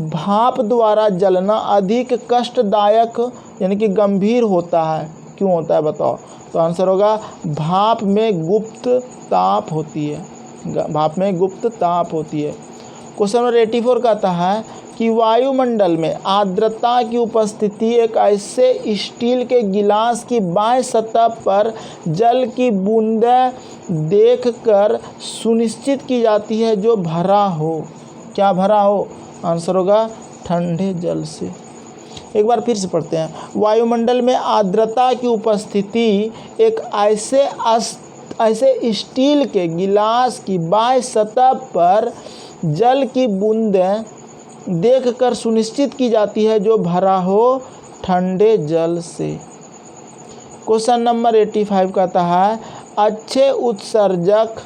भाप द्वारा जलना अधिक कष्टदायक यानी कि गंभीर होता है। क्यों होता है बताओ? तो आंसर होगा भाप में गुप्त ताप होती है। भाप में गुप्त ताप होती है। क्वेश्चन नंबर 84 कहता है कि वायुमंडल में आर्द्रता की उपस्थिति एक ऐसे स्टील के गिलास की बाह्य सतह पर जल की बूंदें देखकर सुनिश्चित की जाती है जो भरा हो। क्या भरा हो? आंसर होगा ठंडे जल से। एक बार फिर से पढ़ते हैं। वायुमंडल में आर्द्रता की उपस्थिति एक ऐसे स्टील के गिलास की बाह्य सतह पर जल की बूंदें देखकर सुनिश्चित की जाती है जो भरा हो ठंडे जल से। क्वेश्चन नंबर 85 कहता है अच्छे उत्सर्जक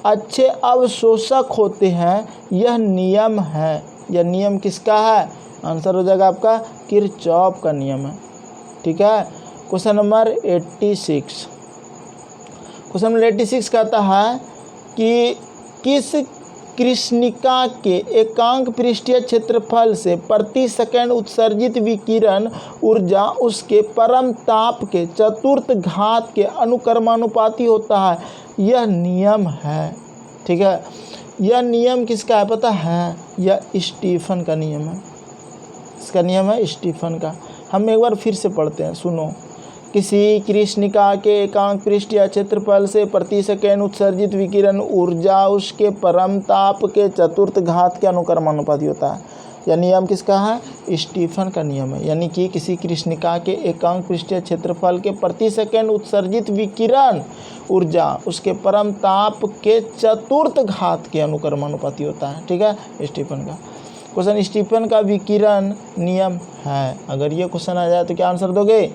अच्छे अवशोषक होते हैं, यह नियम है। यह नियम किसका है? आंसर हो जाएगा आपका किरचॉफ का नियम है। ठीक है। क्वेश्चन नंबर 86 कहता है कि किस कृष्णिका के एकांक पृष्ठीय क्षेत्रफल से प्रति सेकंड उत्सर्जित विकिरण ऊर्जा उसके परम ताप के चतुर्थ घात के अनुक्रमानुपाती होता है? यह नियम है। ठीक है। यह नियम किसका है पता है? यह स्टीफन का नियम है। इसका नियम है स्टीफन का। हम एक बार फिर से पढ़ते हैं, सुनो। किसी कृष्णिका के एकांक पृष्ठीय क्षेत्रफल से प्रति सेकंड उत्सर्जित विकिरण ऊर्जा उसके परम ताप के चतुर्थ घात के अनुक्रमानुपाती होता है। यह नियम किसका है? स्टीफन का नियम है। यानी कि किसी कृष्णिका के एकांक पृष्ठीय क्षेत्रफल के प्रति सेकंड उत्सर्जित विकिरण ऊर्जा उसके परम ताप के चतुर्थ घात के अनुक्रमानुपाती होता है। ठीक है, स्टीफन का क्वेश्चन स्टीफन का विकिरण नियम है। अगर ये क्वेश्चन आ जाए तो क्या आंसर दोगे?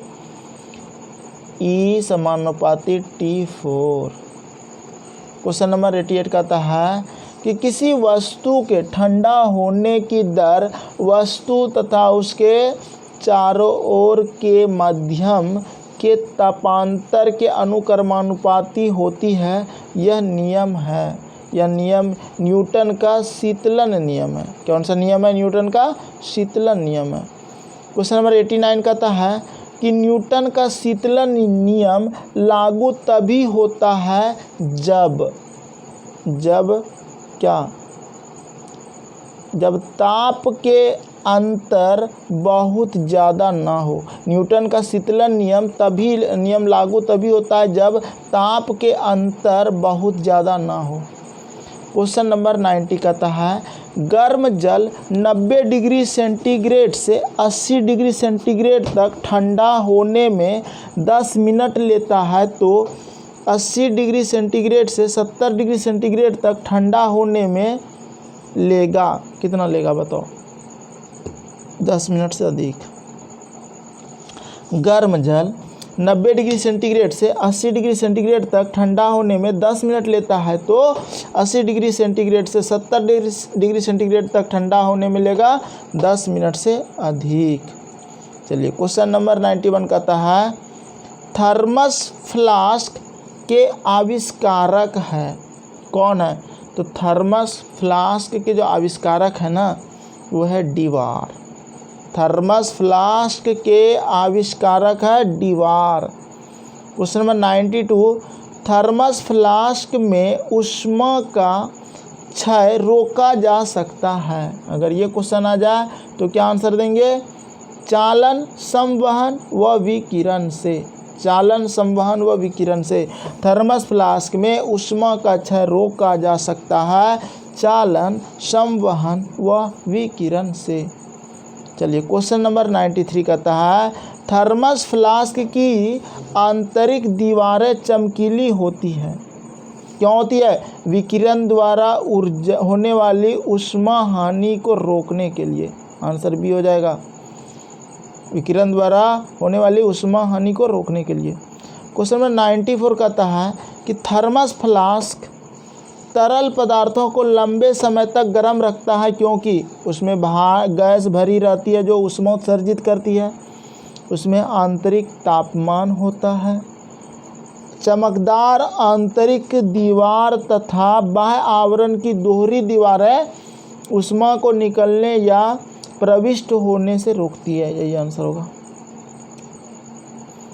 E समानुपाती T4। क्वेश्चन नंबर 88 कहता है कि किसी वस्तु के ठंडा होने की दर वस्तु तथा उसके चारों ओर के माध्यम के तापांतर के अनुक्रमानुपाती होती है। यह नियम है। यह नियम न्यूटन का शीतलन नियम है। कौन सा नियम है? न्यूटन का शीतलन नियम है। क्वेश्चन नंबर 89 कहता है कि न्यूटन का शीतलन नियम लागू तभी होता है जब ताप के अंतर बहुत ज़्यादा ना हो। न्यूटन का शीतलन नियम लागू तभी होता है जब ताप के अंतर बहुत ज़्यादा ना हो। क्वेश्चन नंबर 90 कहता है गर्म जल 90 डिग्री सेंटीग्रेड से 80 डिग्री सेंटीग्रेड तक ठंडा होने में 10 मिनट लेता है, तो 80 डिग्री सेंटीग्रेड से 70 डिग्री सेंटीग्रेड तक ठंडा होने में लेगा कितना लेगा बताओ? 10 मिनट से अधिक। गर्म जल 90 डिग्री सेंटीग्रेड से 80 डिग्री सेंटीग्रेड तक ठंडा होने में 10 मिनट लेता है, तो 80 डिग्री सेंटीग्रेड से 70 डिग्री सेंटीग्रेड तक ठंडा होने में लेगा 10 मिनट से अधिक। चलिए क्वेश्चन नंबर 91 कहता है थर्मस फ्लास्क के आविष्कारक है कौन है? तो थर्मस फ्लास्क के जो आविष्कारक है ना वो है डीवार। थर्मस फ्लास्क के आविष्कारक है डीवार। क्वेश्चन नंबर 92 थर्मस फ्लास्क में ऊष्मा का क्षय रोका जा सकता है। अगर ये क्वेश्चन आ जाए तो क्या आंसर देंगे? चालन, संवहन व विकिरण से। चालन, संवहन व विकिरण से थर्मस फ्लास्क में ऊष्मा का क्षय रोका जा सकता है चालन, संवहन व विकिरण से। चलिए क्वेश्चन नंबर 93 कहता है थर्मस फ्लास्क की आंतरिक दीवारें चमकीली होती हैं। क्यों होती है? विकिरण द्वारा ऊर्जा होने वाली ऊष्मा हानि को रोकने के लिए। आंसर बी हो जाएगा, विकिरण द्वारा होने वाली ऊष्मा हानि को रोकने के लिए। क्वेश्चन नंबर 94 कहता है कि थर्मस फ्लास्क तरल पदार्थों को लंबे समय तक गर्म रखता है क्योंकि उसमें गैस भरी रहती है जो ऊष्मा उत्सर्जित करती है, उसमें आंतरिक तापमान होता है, चमकदार आंतरिक दीवार तथा बाह्य आवरण की दोहरी दीवारें ऊष्मा को निकलने या प्रविष्ट होने से रोकती है। यही आंसर होगा।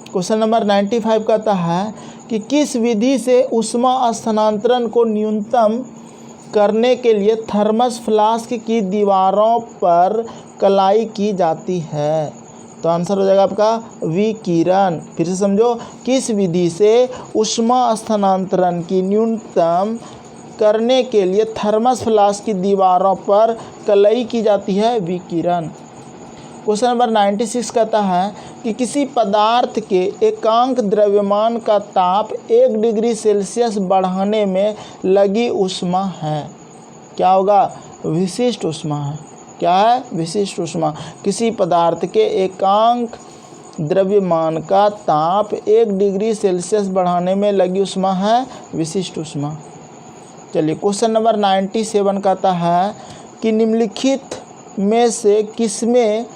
क्वेश्चन नंबर 95 कहता है कि किस विधि से ऊष्मा स्थानांतरण को न्यूनतम करने के लिए थर्मस फ्लास्क की दीवारों पर कलाई की जाती है? तो आंसर हो जाएगा आपका विकिरण। फिर से समझो, किस विधि से ऊष्मा स्थानांतरण की न्यूनतम करने के लिए थर्मस फ्लास्क की दीवारों पर कलाई की जाती है? विकिरण। क्वेश्चन नंबर 96 कहता है कि किसी पदार्थ के एकांक द्रव्यमान का ताप 1 डिग्री सेल्सियस बढ़ाने में लगी ऊष्मा है। क्या होगा? विशिष्ट ऊष्मा है। क्या है? विशिष्ट ऊष्मा। किसी पदार्थ के एकांक द्रव्यमान का ताप 1 डिग्री सेल्सियस बढ़ाने में लगी ऊष्मा है विशिष्ट ऊष्मा। चलिए, क्वेश्चन नंबर 97 कहता है कि निम्नलिखित में से किसमें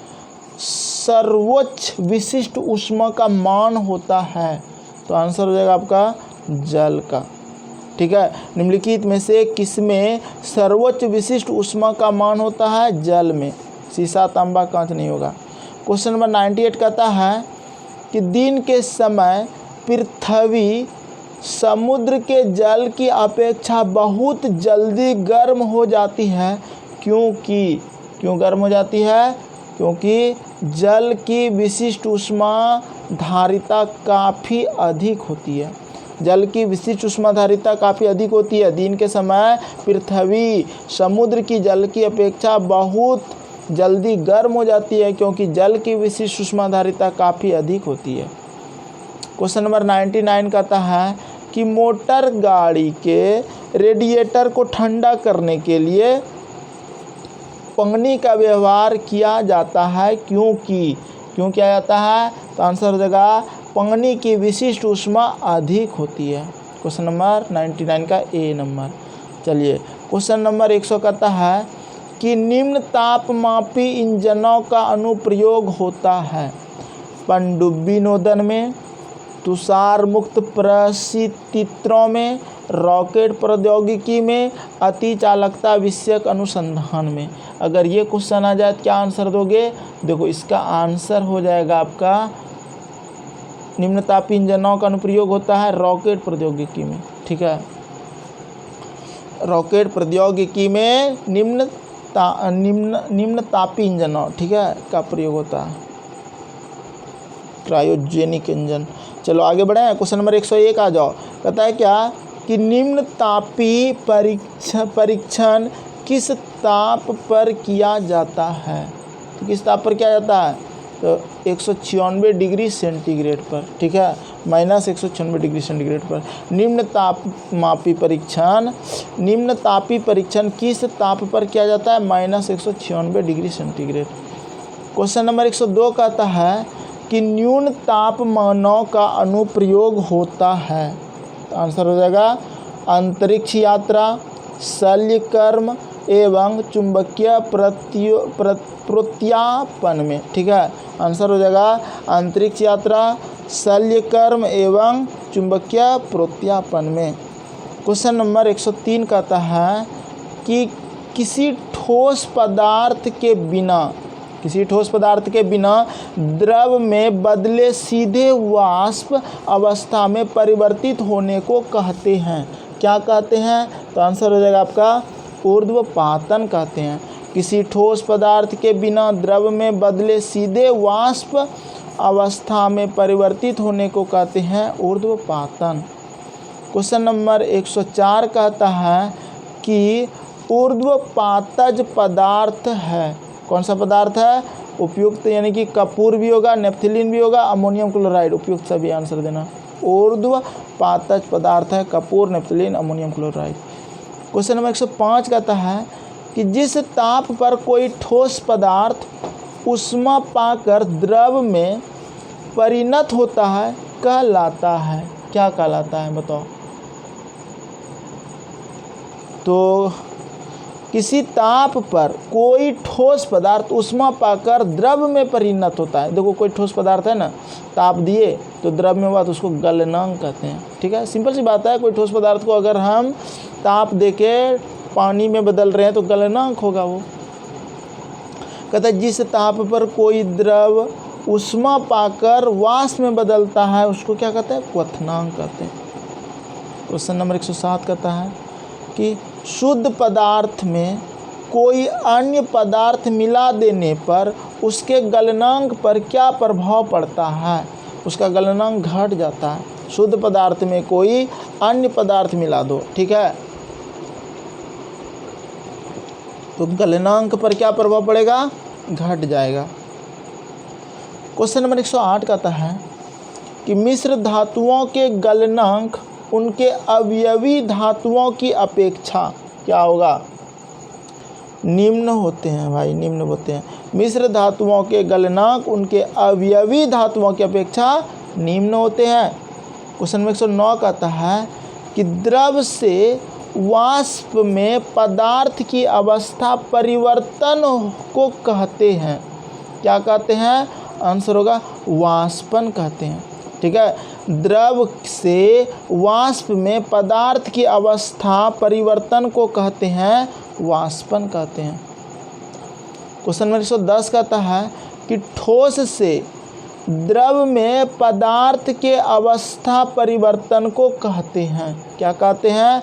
सर्वोच्च विशिष्ट ऊष्मा का मान होता है? तो आंसर हो जाएगा आपका जल का। ठीक है, निम्नलिखित में से किसमें सर्वोच्च विशिष्ट ऊष्मा का मान होता है? जल में। शीशा, तांबा, कांच नहीं होगा। क्वेश्चन नंबर 98 कहता है कि दिन के समय पृथ्वी समुद्र के जल की अपेक्षा बहुत जल्दी गर्म हो जाती है क्यों गर्म हो जाती है? क्योंकि जल की विशिष्ट ऊष्मा धारिता काफ़ी अधिक होती है। जल की विशिष्ट ऊष्मा धारिता काफ़ी अधिक होती है। दिन के समय पृथ्वी समुद्र की जल की अपेक्षा बहुत जल्दी गर्म हो जाती है क्योंकि जल की विशिष्ट ऊष्मा धारिता काफ़ी अधिक होती है। क्वेश्चन नंबर 99 कहता है कि मोटर गाड़ी के रेडिएटर को ठंडा करने के लिए पानी का व्यवहार किया जाता है क्यों किया जाता है? तो आंसर हो जाएगा पानी की विशिष्ट ऊष्मा अधिक होती है। क्वेश्चन नंबर 99 का ए नंबर। चलिए, क्वेश्चन नंबर 100 कहता है कि निम्न तापमापी इंजनों का अनुप्रयोग होता है पनडुब्बी नोदन में, तुषार मुक्त परिस्थितियों में, रॉकेट प्रौद्योगिकी में, अति चालकता विषयक अनुसंधान में। अगर ये क्वेश्चन आ जाए तो क्या आंसर दोगे? देखो, इसका आंसर हो जाएगा आपका निम्न तापी इंजनों का अनुप्रयोग होता है रॉकेट प्रौद्योगिकी में। ठीक है, रॉकेट प्रौद्योगिकी में निम्न तापी इंजनों, ठीक है, का प्रयोग होता है, क्रायोजेनिक इंजन। चलो आगे बढ़े। क्वेश्चन नंबर 101 आ जाओ। कहता है क्या कि निम्न तापी परीक्षण किस ताप पर किया जाता है? तो किस ताप पर किया जाता है? तो 196 डिग्री सेंटीग्रेड पर। ठीक है, -196 डिग्री सेंटीग्रेड पर। निम्न तापी परीक्षण किस ताप पर किया जाता है? -196 डिग्री सेंटीग्रेड। क्वेश्चन नंबर 102 कहता है कि न्यून तापमानों का अनुप्रयोग होता है। तो आंसर हो जाएगा अंतरिक्ष यात्रा, शल्यकर्म एवं चुंबकीय प्रत्यापन में। ठीक है, आंसर हो जाएगा अंतरिक्ष यात्रा, शल्यकर्म एवं चुंबकीय प्रत्यापन में। क्वेश्चन नंबर 103 कहता है कि किसी ठोस पदार्थ के बिना द्रव में बदले सीधे वाष्प अवस्था में परिवर्तित होने को कहते हैं। क्या कहते हैं? तो आंसर हो जाएगा आपका ऊर्ध्वपातन कहते हैं। किसी ठोस पदार्थ के बिना द्रव में बदले सीधे वाष्प अवस्था में परिवर्तित होने को कहते हैं ऊर्ध्वपातन। क्वेश्चन नंबर 104 कहता है कि ऊर्ध्वपातज पदार्थ है। कौन सा पदार्थ है? उपयुक्त, यानी कि कपूर भी होगा, नेफ्थिलीन भी होगा, अमोनियम क्लोराइड। उपयुक्त सभी आंसर देना। ऊर्ध्वपातज पदार्थ है कपूर, naphthalene, ammonium chloride. Question number 105 कहता है कि जिस ताप पर कोई ठोस पदार्थ ऊष्मा पाकर द्रव में परिणत होता है कहलाता है। क्या कहलाता है बताओ? तो किसी ताप पर कोई ठोस पदार्थ ऊष्मा पाकर द्रव में परिणत होता है। देखो कोई ठोस पदार्थ है ना, ताप दिए तो द्रव में हुआ तो उसको गलनांक कहते हैं। ठीक है, सिंपल सी बात है। कोई ठोस पदार्थ को अगर हम ताप देके पानी में बदल रहे हैं तो गलनांक होगा वो। कहता है जिस ताप पर कोई द्रव ऊष्मा पाकर वाष्प में बदलता है उसको क्या कहते हैं? क्वथनांक कहते हैं। क्वेश्चन नंबर 107 कहता है कि शुद्ध पदार्थ में कोई अन्य पदार्थ मिला देने पर उसके गलनांक पर क्या प्रभाव पड़ता है? उसका गलनांक घट जाता है। शुद्ध पदार्थ में कोई अन्य पदार्थ मिला दो, ठीक है, तो गलनांक पर क्या प्रभाव पड़ेगा? घट जाएगा। क्वेश्चन नंबर 108 कहता है कि मिश्र धातुओं के गलनांक उनके अवयवी धातुओं की अपेक्षा क्या होगा? निम्न होते हैं भाई, निम्न होते हैं। मिश्र धातुओं के गलनांक उनके अवयवी धातुओं की अपेक्षा निम्न होते हैं। क्वेश्चन नंबर 109 कहता है कि द्रव से वाष्प में पदार्थ की अवस्था परिवर्तन को कहते हैं। क्या कहते हैं? आंसर होगा वाष्पन कहते हैं। ठीक है, द्रव से वाष्प में पदार्थ की अवस्था परिवर्तन को कहते हैं वाष्पन कहते हैं। क्वेश्चन नंबर 110 कहता है कि ठोस से द्रव में पदार्थ के अवस्था परिवर्तन को कहते हैं। क्या कहते हैं?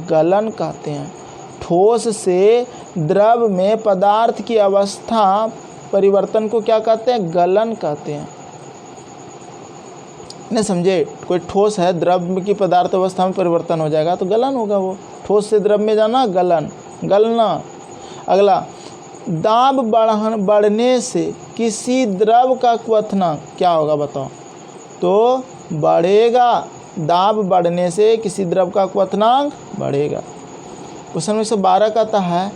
गलन कहते हैं। ठोस से द्रव में पदार्थ की अवस्था परिवर्तन को क्या कहते हैं? गलन कहते हैं। नहीं समझे? कोई ठोस है, द्रव की पदार्थ अवस्था में परिवर्तन हो जाएगा तो गलन होगा। वो ठोस से द्रव में जाना, गलन, गलना। अगला, दाब बढ़ने से किसी द्रव का क्वथनांक क्या होगा बताओ? तो बढ़ेगा। दाब बढ़ने से किसी द्रव का क्वथनांक बढ़ेगा। क्वेश्चन नंबर 112 कहता है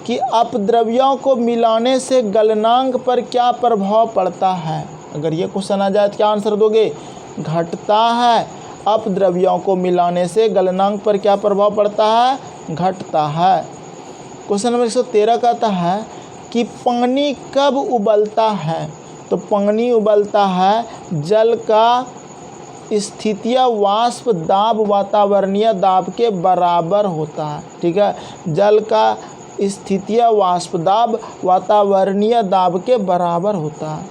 कि अपद्रव्यों को मिलाने से गलनांक पर क्या प्रभाव पड़ता है? अगर ये क्वेश्चन आ जाए तो क्या आंसर दोगे? घटता है। अपद्रव्यों को मिलाने से गलनांक पर क्या प्रभाव पड़ता है? घटता है। क्वेश्चन नंबर 113 कहता है कि पानी कब उबलता है? तो पानी उबलता है जल का स्थितीय वाष्प दाब वातावरणीय दाब के बराबर होता है। ठीक है, जल का स्थितीय वाष्प दाब वातावरणीय दाब के बराबर होता है।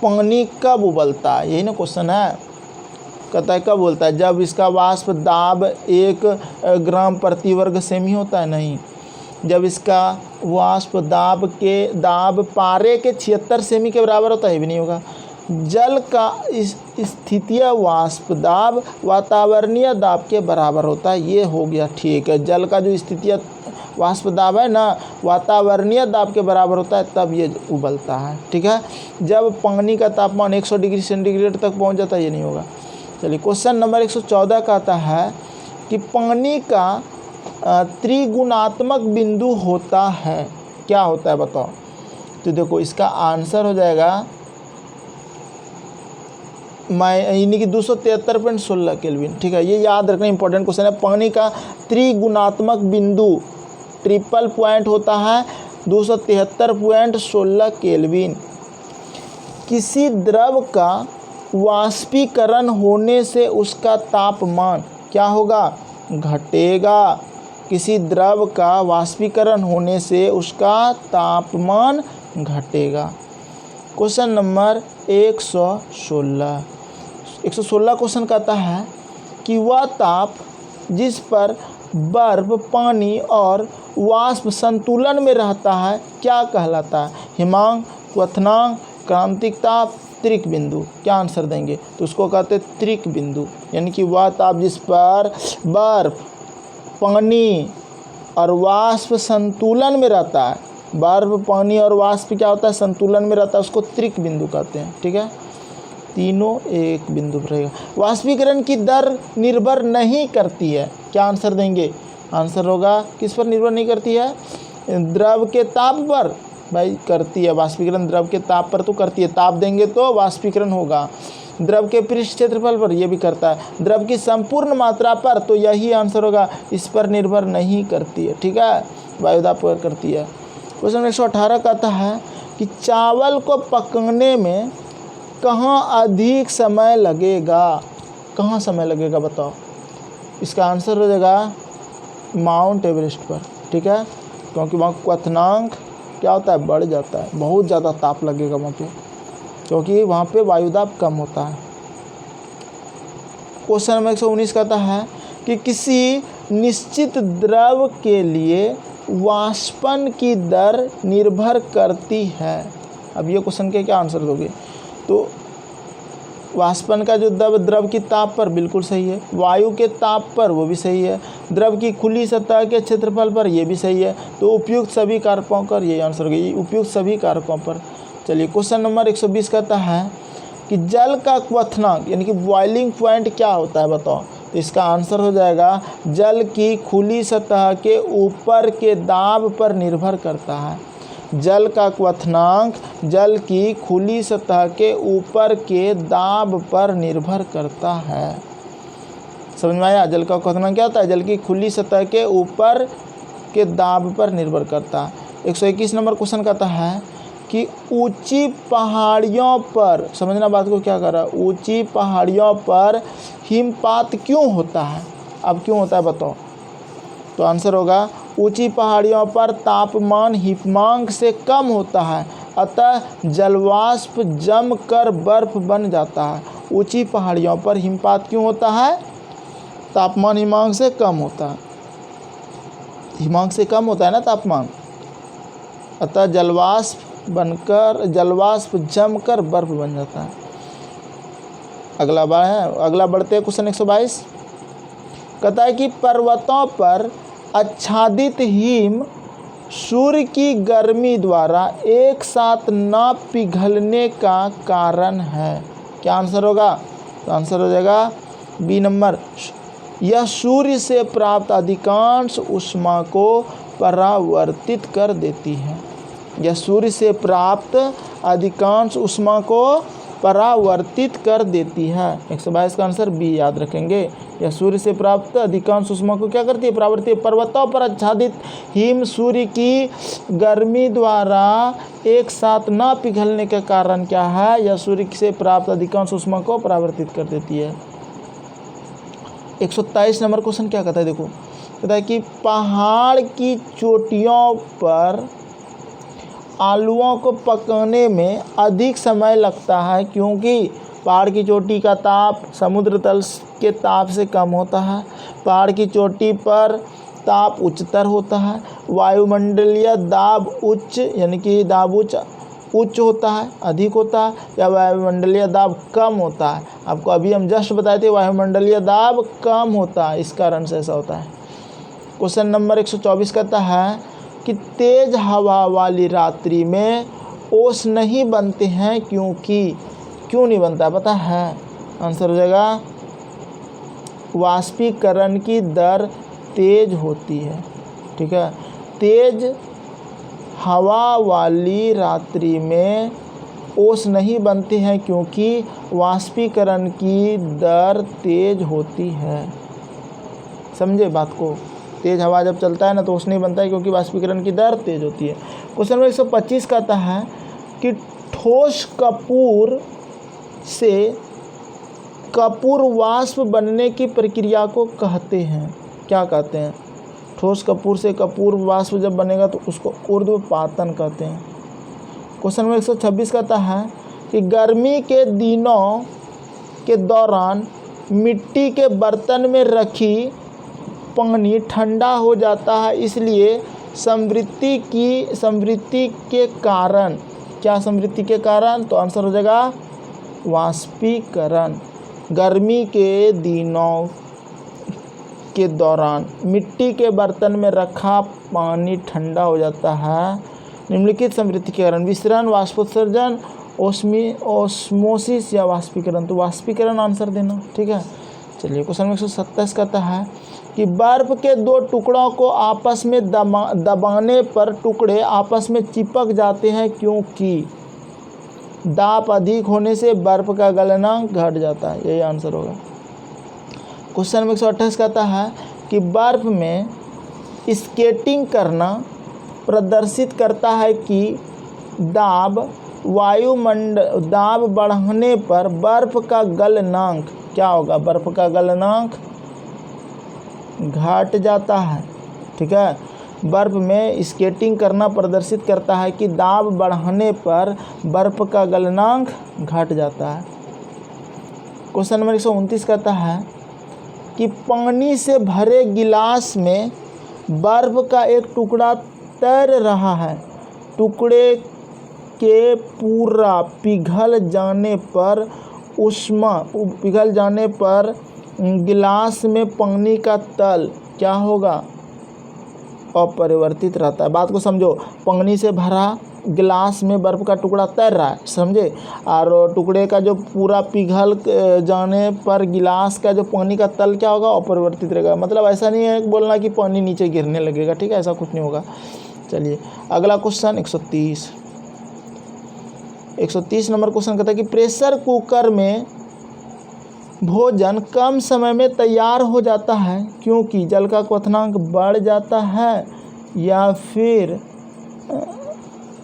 पानी कब उबलता है? यही ना क्वेश्चन है। कहता है कब उबलता है? जब इसका वाष्प दाब 1 ग्राम प्रति वर्ग सेमी होता है। नहीं, जब इसका वाष्प दाब पारे के 76 सेमी के बराबर होता है। भी नहीं होगा। जल का स्थितीय वाष्प दाब वातावरणीय दाब के बराबर होता है। ये हो गया ठीक है। जल का जो स्थितीय वाष्प दाब है ना, वातावरणीय दाब के बराबर होता है, तब ये उबलता है। ठीक है, जब पानी का तापमान 100 डिग्री सेंटीग्रेड तक पहुंच जाता है, ये नहीं होगा। चलिए, क्वेश्चन नंबर 114 कहता है कि पानी का त्रिगुणात्मक बिंदु होता है। क्या होता है बताओ? तो देखो इसका आंसर हो जाएगा यानी कि 273.16 केल्विन। ठीक है, ये याद रखना इंपॉर्टेंट क्वेश्चन है। पानी का त्रिगुणात्मक बिंदु ट्रिपल पॉइंट होता है 273.16 केल्विन। किसी द्रव का वाष्पीकरण होने से उसका तापमान क्या होगा? घटेगा। किसी द्रव का वाष्पीकरण होने से उसका तापमान घटेगा। क्वेश्चन नंबर 116 क्वेश्चन कहता है कि वह ताप जिस पर बर्फ, पानी और वाष्प संतुलन में रहता है क्या कहलाता है? हिमांक, क्वथनांक, क्रांतिक ताप, त्रिक बिंदु। क्या आंसर देंगे? तो उसको कहते हैं त्रिक बिंदु। यानी कि वह ताप जिस पर बर्फ, पानी और वाष्प संतुलन में रहता है। बर्फ, पानी और वाष्प क्या होता है? संतुलन में रहता है, उसको त्रिक बिंदु कहते हैं। ठीक है, तीनों एक बिंदु पर रहेगा। वाष्पीकरण की दर निर्भर नहीं करती है। क्या आंसर देंगे? आंसर होगा किस पर निर्भर नहीं करती है? द्रव के ताप पर भाई करती है, वाष्पीकरण द्रव के ताप पर तो करती है, ताप देंगे तो वाष्पीकरण होगा। द्रव के पृष्ठ क्षेत्रफल पर यह भी करता है। द्रव की संपूर्ण मात्रा पर, तो यही आंसर होगा, इस पर निर्भर नहीं करती है, ठीक है, वायुदाब पर करती है। क्वेश्चन 118 कहता है कि चावल को पकने में कहाँ अधिक समय लगेगा, कहाँ समय लगेगा बताओ। इसका आंसर हो जाएगा माउंट एवरेस्ट पर, ठीक है, क्योंकि वहाँ क्वथनांक क्या होता है, बढ़ जाता है, बहुत ज़्यादा ताप लगेगा वहाँ पे, क्योंकि वहाँ पे वायुदाब कम होता है। क्वेश्चन नंबर 119 कहता है कि किसी निश्चित द्रव के लिए वाष्पन की दर निर्भर करती है। अब ये क्वेश्चन के क्या आंसर दोगे, तो वाष्पन का जो द्रव की ताप पर बिल्कुल सही है, वायु के ताप पर वो भी सही है, द्रव की खुली सतह के क्षेत्रफल पर ये भी सही है, तो उपयुक्त सभी कारकों पर यही आंसर होगा, उपयुक्त सभी कारकों पर। चलिए क्वेश्चन नंबर 120 कहता है कि जल का क्वथनांक यानी कि बॉइलिंग पॉइंट क्या होता है बताओ। तो इसका आंसर हो जाएगा जल की खुली सतह के ऊपर के दाब पर निर्भर करता है। जल का क्वथनांक जल की खुली सतह के ऊपर के दाब पर निर्भर करता है। समझ में आया, जल का क्वथनांक क्या होता है, जल की खुली सतह के ऊपर के दाब पर निर्भर करता है। 121 नंबर क्वेश्चन कहता है कि ऊंची पहाड़ियों पर, समझना बात को क्या कर रहा है, ऊंची पहाड़ियों पर हिमपात क्यों होता है। अब क्यों होता है बताओ, तो आंसर होगा ऊंची पहाड़ियों पर तापमान हिमांक से कम होता है, अतः जलवाष्प जम कर बर्फ बन जाता है। ऊंची पहाड़ियों पर हिमपात क्यों होता है, तापमान हिमांक से कम होता है, हिमांक से कम होता है ना तापमान, अतः जलवाष्प जमकर बर्फ बन जाता है। अगला बढ़ते हैं क्वेश्चन 122 कहता है कि पर्वतों पर आच्छादित हिम सूर्य की गर्मी द्वारा एक साथ न पिघलने का कारण है। क्या आंसर होगा, तो आंसर हो जाएगा बी नंबर, यह सूर्य से प्राप्त अधिकांश ऊष्मा को परावर्तित कर देती है। यह सूर्य से प्राप्त अधिकांश ऊष्मा को परावर्तित कर देती है। 122 का आंसर बी याद रखेंगे, यह सूर्य से प्राप्त अधिकांश ऊष्मा को क्या करती है, परावर्तित। पर्वतों पर आच्छादित हिम सूर्य की गर्मी द्वारा एक साथ न पिघलने का कारण क्या है, यह सूर्य से प्राप्त अधिकांश ऊष्मा को परावर्तित कर देती है। 123 नंबर क्वेश्चन क्या कहता है, देखो कहता है कि पहाड़ की चोटियों पर आलुओं को पकाने में अधिक समय लगता है, क्योंकि पहाड़ की चोटी का ताप समुद्र तल के ताप से कम होता है, पहाड़ की चोटी पर ताप उच्चतर होता है, वायुमंडलीय दाब उच्च यानी कि दाब उच्च होता है, अधिक होता है, या वायुमंडलीय दाब कम होता है। आपको अभी हम जस्ट बताए थे वायुमंडलीय दाब कम होता है, इस कारण से ऐसा होता है। क्वेश्चन नंबर 124 कहता है कि तेज हवा वाली रात्रि में ओस नहीं बनते हैं, क्योंकि क्यों नहीं बनता है पता है, आंसर हो जाएगा वाष्पीकरण की दर तेज होती है, ठीक है। तेज हवा वाली रात्रि में ओस नहीं बनते हैं क्योंकि वाष्पीकरण की दर तेज होती है। समझे बात को, तेज हवा जब चलता है ना तो ओस नहीं बनता है क्योंकि वाष्पीकरण की दर तेज होती है। क्वेश्चन नंबर 125 कहता है कि ठोस कपूर से कपूर वाष्प बनने की प्रक्रिया को कहते हैं, क्या कहते हैं। ठोस कपूर से कपूर वाष्प जब बनेगा तो उसको ऊर्ध्वपातन कहते हैं। क्वेश्चन नंबर 126 कहता है कि गर्मी के दिनों के दौरान मिट्टी के बर्तन में रखी पानी ठंडा हो जाता है, इसलिए समृद्धि के कारण, क्या समृद्धि के कारण, तो आंसर हो जाएगा वाष्पीकरण। गर्मी के दिनों के दौरान मिट्टी के बर्तन में रखा पानी ठंडा हो जाता है निम्नलिखित समृद्धि के कारण, विसरण, वाष्पोत्सर्जन, ओस्मोसिस या वाष्पीकरण। तो वाष्पीकरण आंसर देना, ठीक है। चलिए क्वेश्चन 127 कहता है कि बर्फ के दो टुकड़ों को आपस में दबाने पर टुकड़े आपस में चिपक जाते हैं क्योंकि दाब अधिक होने से बर्फ का गलनांक घट जाता है। यही आंसर होगा। क्वेश्चन नंबर 128 कहता है कि बर्फ में स्केटिंग करना प्रदर्शित करता है कि दाब बढ़ने पर बर्फ का गलनांक क्या होगा? बर्फ का गलनांक घट जाता है। ठीक है, बर्फ में स्केटिंग करना प्रदर्शित करता है कि दाब बढ़ने पर बर्फ का गलनांक घट जाता है। क्वेश्चन नंबर 129 कहता है कि पानी से भरे गिलास में बर्फ का एक टुकड़ा तैर रहा है। टुकड़े के पूरा पिघल जाने पर गिलास में पानी का तल क्या होगा? अपरिवर्तित रहता है। बात को समझो, पानी से भरा गिलास में बर्फ का टुकड़ा तैर रहा है, समझे, और टुकड़े का जो पूरा पिघल जाने पर गिलास का जो पानी का तल क्या होगा? अपरिवर्तित रहेगा। मतलब ऐसा नहीं है बोलना कि पानी नीचे गिरने लगेगा, ठीक है, ऐसा कुछ नहीं होगा। चलिए अगला क्वेश्चन 130 नंबर क्वेश्चन कहता है कि प्रेशर कुकर में भोजन कम समय में तैयार हो जाता है क्योंकि जल का क्वथनांक बढ़ जाता है या फिर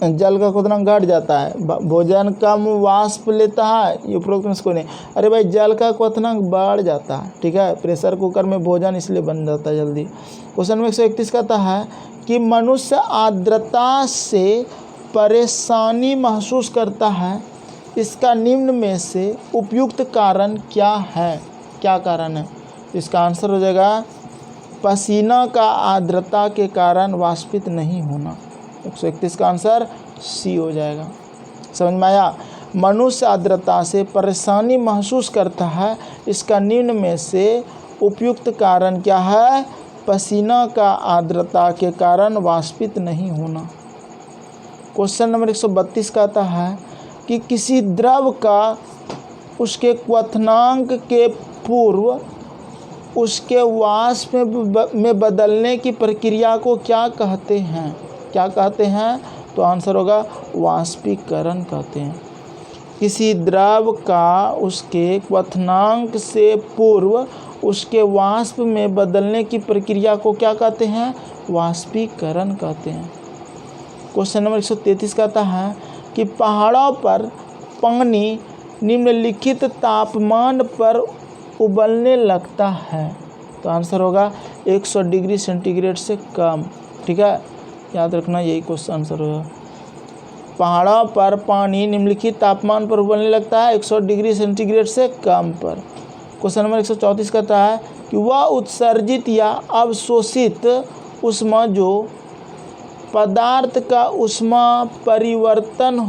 जल का क्वथनांक घट जाता है। भोजन कम वाष्प लेता है, ये उपरोक्त में इसको नहीं। अरे भाई, जल का क्वथनांक बढ़ जाता है। ठीक है, प्रेशर कुकर में भोजन इसलिए बन जाता है जल्दी। क्वेश्चन में 131 कहता है कि मनुष्य आर्द्रता से परेशानी महसूस करता है, इसका निम्न में से उपयुक्त कारण क्या है? क्या कारण है? इसका आंसर हो जाएगा पसीना का आर्द्रता के कारण वाष्पित नहीं होना। 131 का आंसर सी हो जाएगा। समझ में आया? मनुष्य आर्द्रता से परेशानी महसूस करता है, इसका निम्न में से उपयुक्त कारण क्या है? पसीना का आर्द्रता के कारण वाष्पित नहीं होना। क्वेश्चन नंबर 132 कहता है कि किसी द्रव का उसके क्वथनांक के पूर्व उसके वाष्प में बदलने की प्रक्रिया को क्या कहते हैं? क्या कहते हैं? तो आंसर होगा वाष्पीकरण कहते हैं। किसी द्रव का उसके क्वथनांक से पूर्व उसके वाष्प में बदलने की प्रक्रिया को क्या कहते हैं? वाष्पीकरण कहते हैं। क्वेश्चन नंबर 133 कहता है कि पहाड़ों पर पानी निम्नलिखित तापमान पर उबलने लगता है। तो आंसर होगा 100 डिग्री सेंटीग्रेड से कम। ठीक है, याद रखना, यही क्वेश्चन आंसर होगा। पहाड़ों पर पानी निम्नलिखित तापमान पर उबलने लगता है 100 डिग्री सेंटीग्रेड से कम पर। क्वेश्चन नंबर 134 कहता है कि वह उत्सर्जित या अवशोषित ऊष्मा जो पदार्थ का ऊष्मा परिवर्तन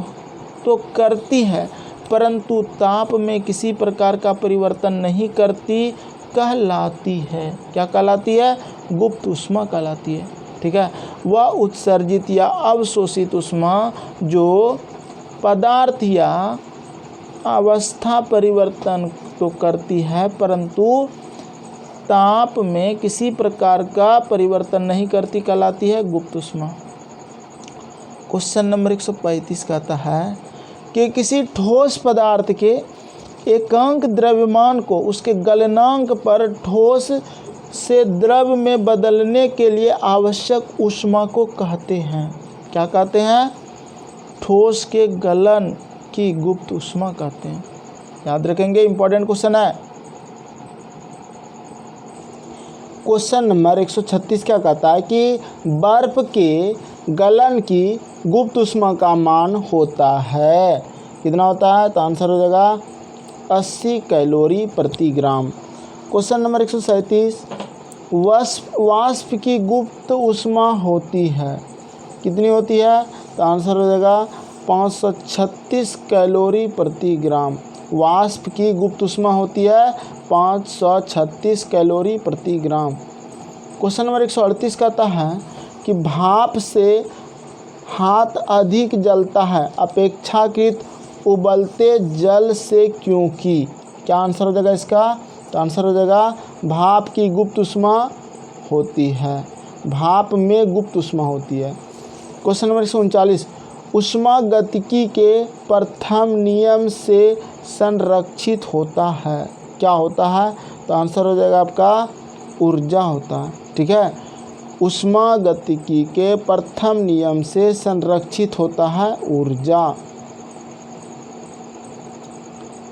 तो करती है परंतु ताप में किसी प्रकार का परिवर्तन नहीं करती कहलाती है। क्या कहलाती है? गुप्त ऊष्मा कहलाती है। ठीक है, वह उत्सर्जित या अवशोषित ऊष्मा जो पदार्थ या अवस्था परिवर्तन तो करती है परंतु ताप में किसी प्रकार का परिवर्तन नहीं करती कहलाती है गुप्त ऊष्मा। क्वेश्चन नंबर 135 कहता है कि किसी ठोस पदार्थ के एकांक द्रव्यमान को उसके गलनांक पर ठोस से द्रव में बदलने के लिए आवश्यक ऊष्मा को कहते हैं। क्या कहते हैं? ठोस के गलन की गुप्त ऊष्मा कहते हैं। याद रखेंगे, इंपॉर्टेंट क्वेश्चन है। क्वेश्चन नंबर 136 क्या कहता है कि बर्फ के गलन की गुप्त ऊष्मा का मान होता है, कितना होता है? तो आंसर हो जाएगा 80 कैलोरी प्रति ग्राम। क्वेश्चन नंबर 137 वाष्प की गुप्त ऊष्मा होती है, कितनी होती है? तो आंसर हो जाएगा 536 कैलोरी प्रति ग्राम। वाष्प की गुप्त ऊष्मा होती है 536 कैलोरी प्रति ग्राम। क्वेश्चन नंबर 138 कहता है कि भाप से हाथ अधिक जलता है अपेक्षाकृत उबलते जल से क्योंकि। क्या आंसर हो जाएगा इसका? तो आंसर हो जाएगा भाप की गुप्त ऊष्मा होती है, भाप में गुप्त ऊष्मा होती है। क्वेश्चन नंबर 139, ऊष्मागतिकी के प्रथम नियम से संरक्षित होता है, क्या होता है? तो आंसर हो जाएगा आपका ऊर्जा होता है। ठीक है, ऊष्मागतिकी के प्रथम नियम से संरक्षित होता है ऊर्जा।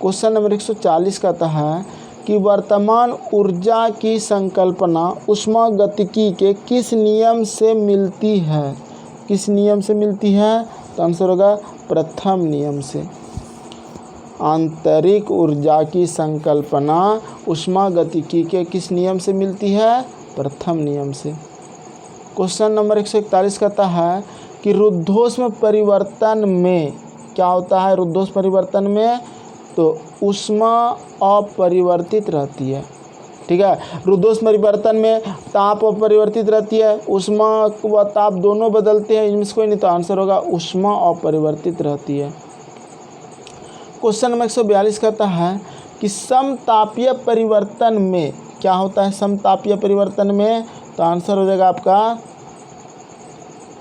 क्वेश्चन नंबर 140 कहता है कि वर्तमान ऊर्जा की संकल्पना ऊष्मागतिकी के किस नियम से मिलती है? किस नियम से मिलती है? तो आंसर होगा प्रथम नियम से। आंतरिक ऊर्जा की संकल्पना ऊष्मागतिकी के किस नियम से मिलती है? प्रथम नियम से। क्वेश्चन नंबर 141 कहता है कि रुद्धोष्म परिवर्तन में क्या होता है? रुद्धोष्म परिवर्तन में तो ऊष्मा अपरिवर्तित रहती है। ठीक है, रुद्धोष्म परिवर्तन में ताप अपरिवर्तित रहती है, ऊष्मा व ताप दोनों बदलते हैं, इनमें से कोई नहीं, तो आंसर होगा ऊष्मा अपरिवर्तित रहती है। क्वेश्चन नंबर 142 कहता है कि समतापीय परिवर्तन में क्या होता है? समतापीय परिवर्तन में तो आंसर हो जाएगा आपका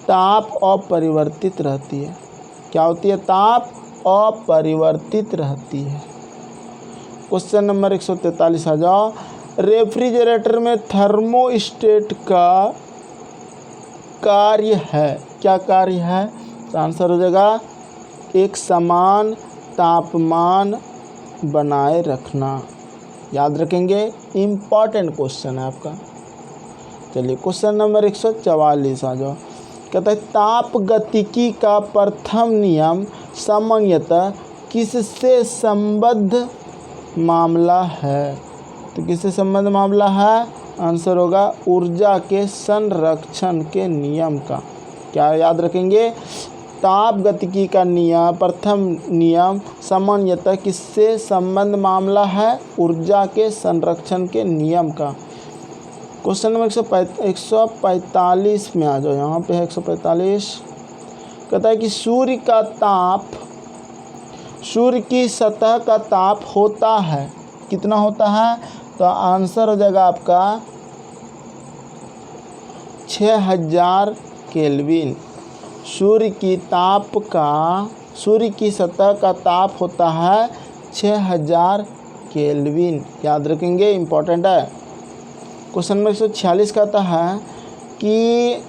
ताप अपरिवर्तित रहती है। क्या होती है? ताप अपरिवर्तित रहती है। क्वेश्चन नंबर 143 आ जाओ, रेफ्रिजरेटर में थर्मोस्टेट का कार्य है, क्या कार्य है? तो आंसर हो जाएगा एक समान तापमान बनाए रखना। याद रखेंगे, इम्पॉर्टेंट क्वेश्चन है आपका। चलिए क्वेश्चन नंबर 144 आ जाओ, कहता है ताप गतिकी का प्रथम नियम सामान्यतः किससे संबद्ध मामला है? तो किससे संबद्ध मामला है? आंसर होगा ऊर्जा के संरक्षण के नियम का। क्या याद रखेंगे? ताप गतिकी का नियम, प्रथम नियम सामान्यतः किससे संबंध मामला है? ऊर्जा के संरक्षण के नियम का। क्वेश्चन नंबर 145 में आ जाओ, यहाँ पे है 145। कहता है कि सूर्य का ताप, सूर्य की सतह का ताप होता है, कितना होता है? तो आंसर हो जाएगा आपका 6000 केल्विन। सूर्य की सतह का ताप होता है 6000 केल्विन। याद रखेंगे, इम्पोर्टेंट है। क्वेश्चन नंबर 146 कहता है कि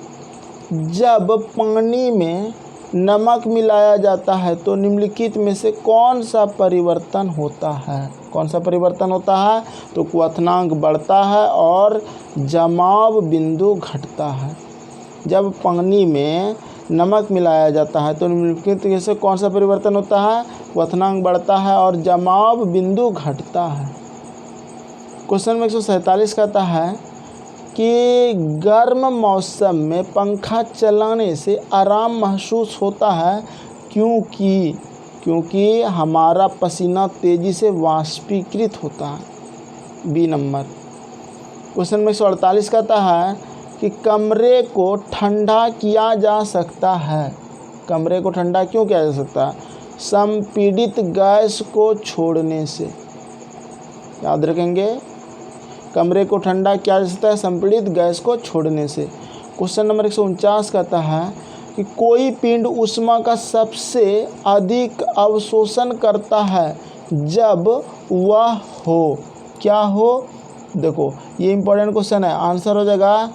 जब पानी में नमक मिलाया जाता है तो निम्नलिखित में से कौन सा परिवर्तन होता है? कौन सा परिवर्तन होता है? तो क्वथनांक बढ़ता है और जमाव बिंदु घटता है। जब पानी में नमक मिलाया जाता है तो निम्नलिखित में से कौन सा परिवर्तन होता है? क्वथनांक बढ़ता है और जमाव बिंदु घटता है। क्वेश्चन नंबर 147 कहता है कि गर्म मौसम में पंखा चलाने से आराम महसूस होता है, क्योंकि हमारा पसीना तेज़ी से वाष्पीकृत होता है। B number. क्वेश्चन नंबर 148 कहता है कि कमरे को ठंडा किया जा सकता है। कमरे को ठंडा क्यों किया जा सकता है? संपीड़ित गैस को छोड़ने से। याद रखेंगे, कमरे को ठंडा किया जा सकता है संपीड़ित गैस को छोड़ने से। क्वेश्चन नंबर 149 कहता है कि कोई पिंड ऊष्मा का सबसे अधिक अवशोषण करता है जब वह हो, क्या हो? देखो ये इंपॉर्टेंट क्वेश्चन है, आंसर हो जाएगा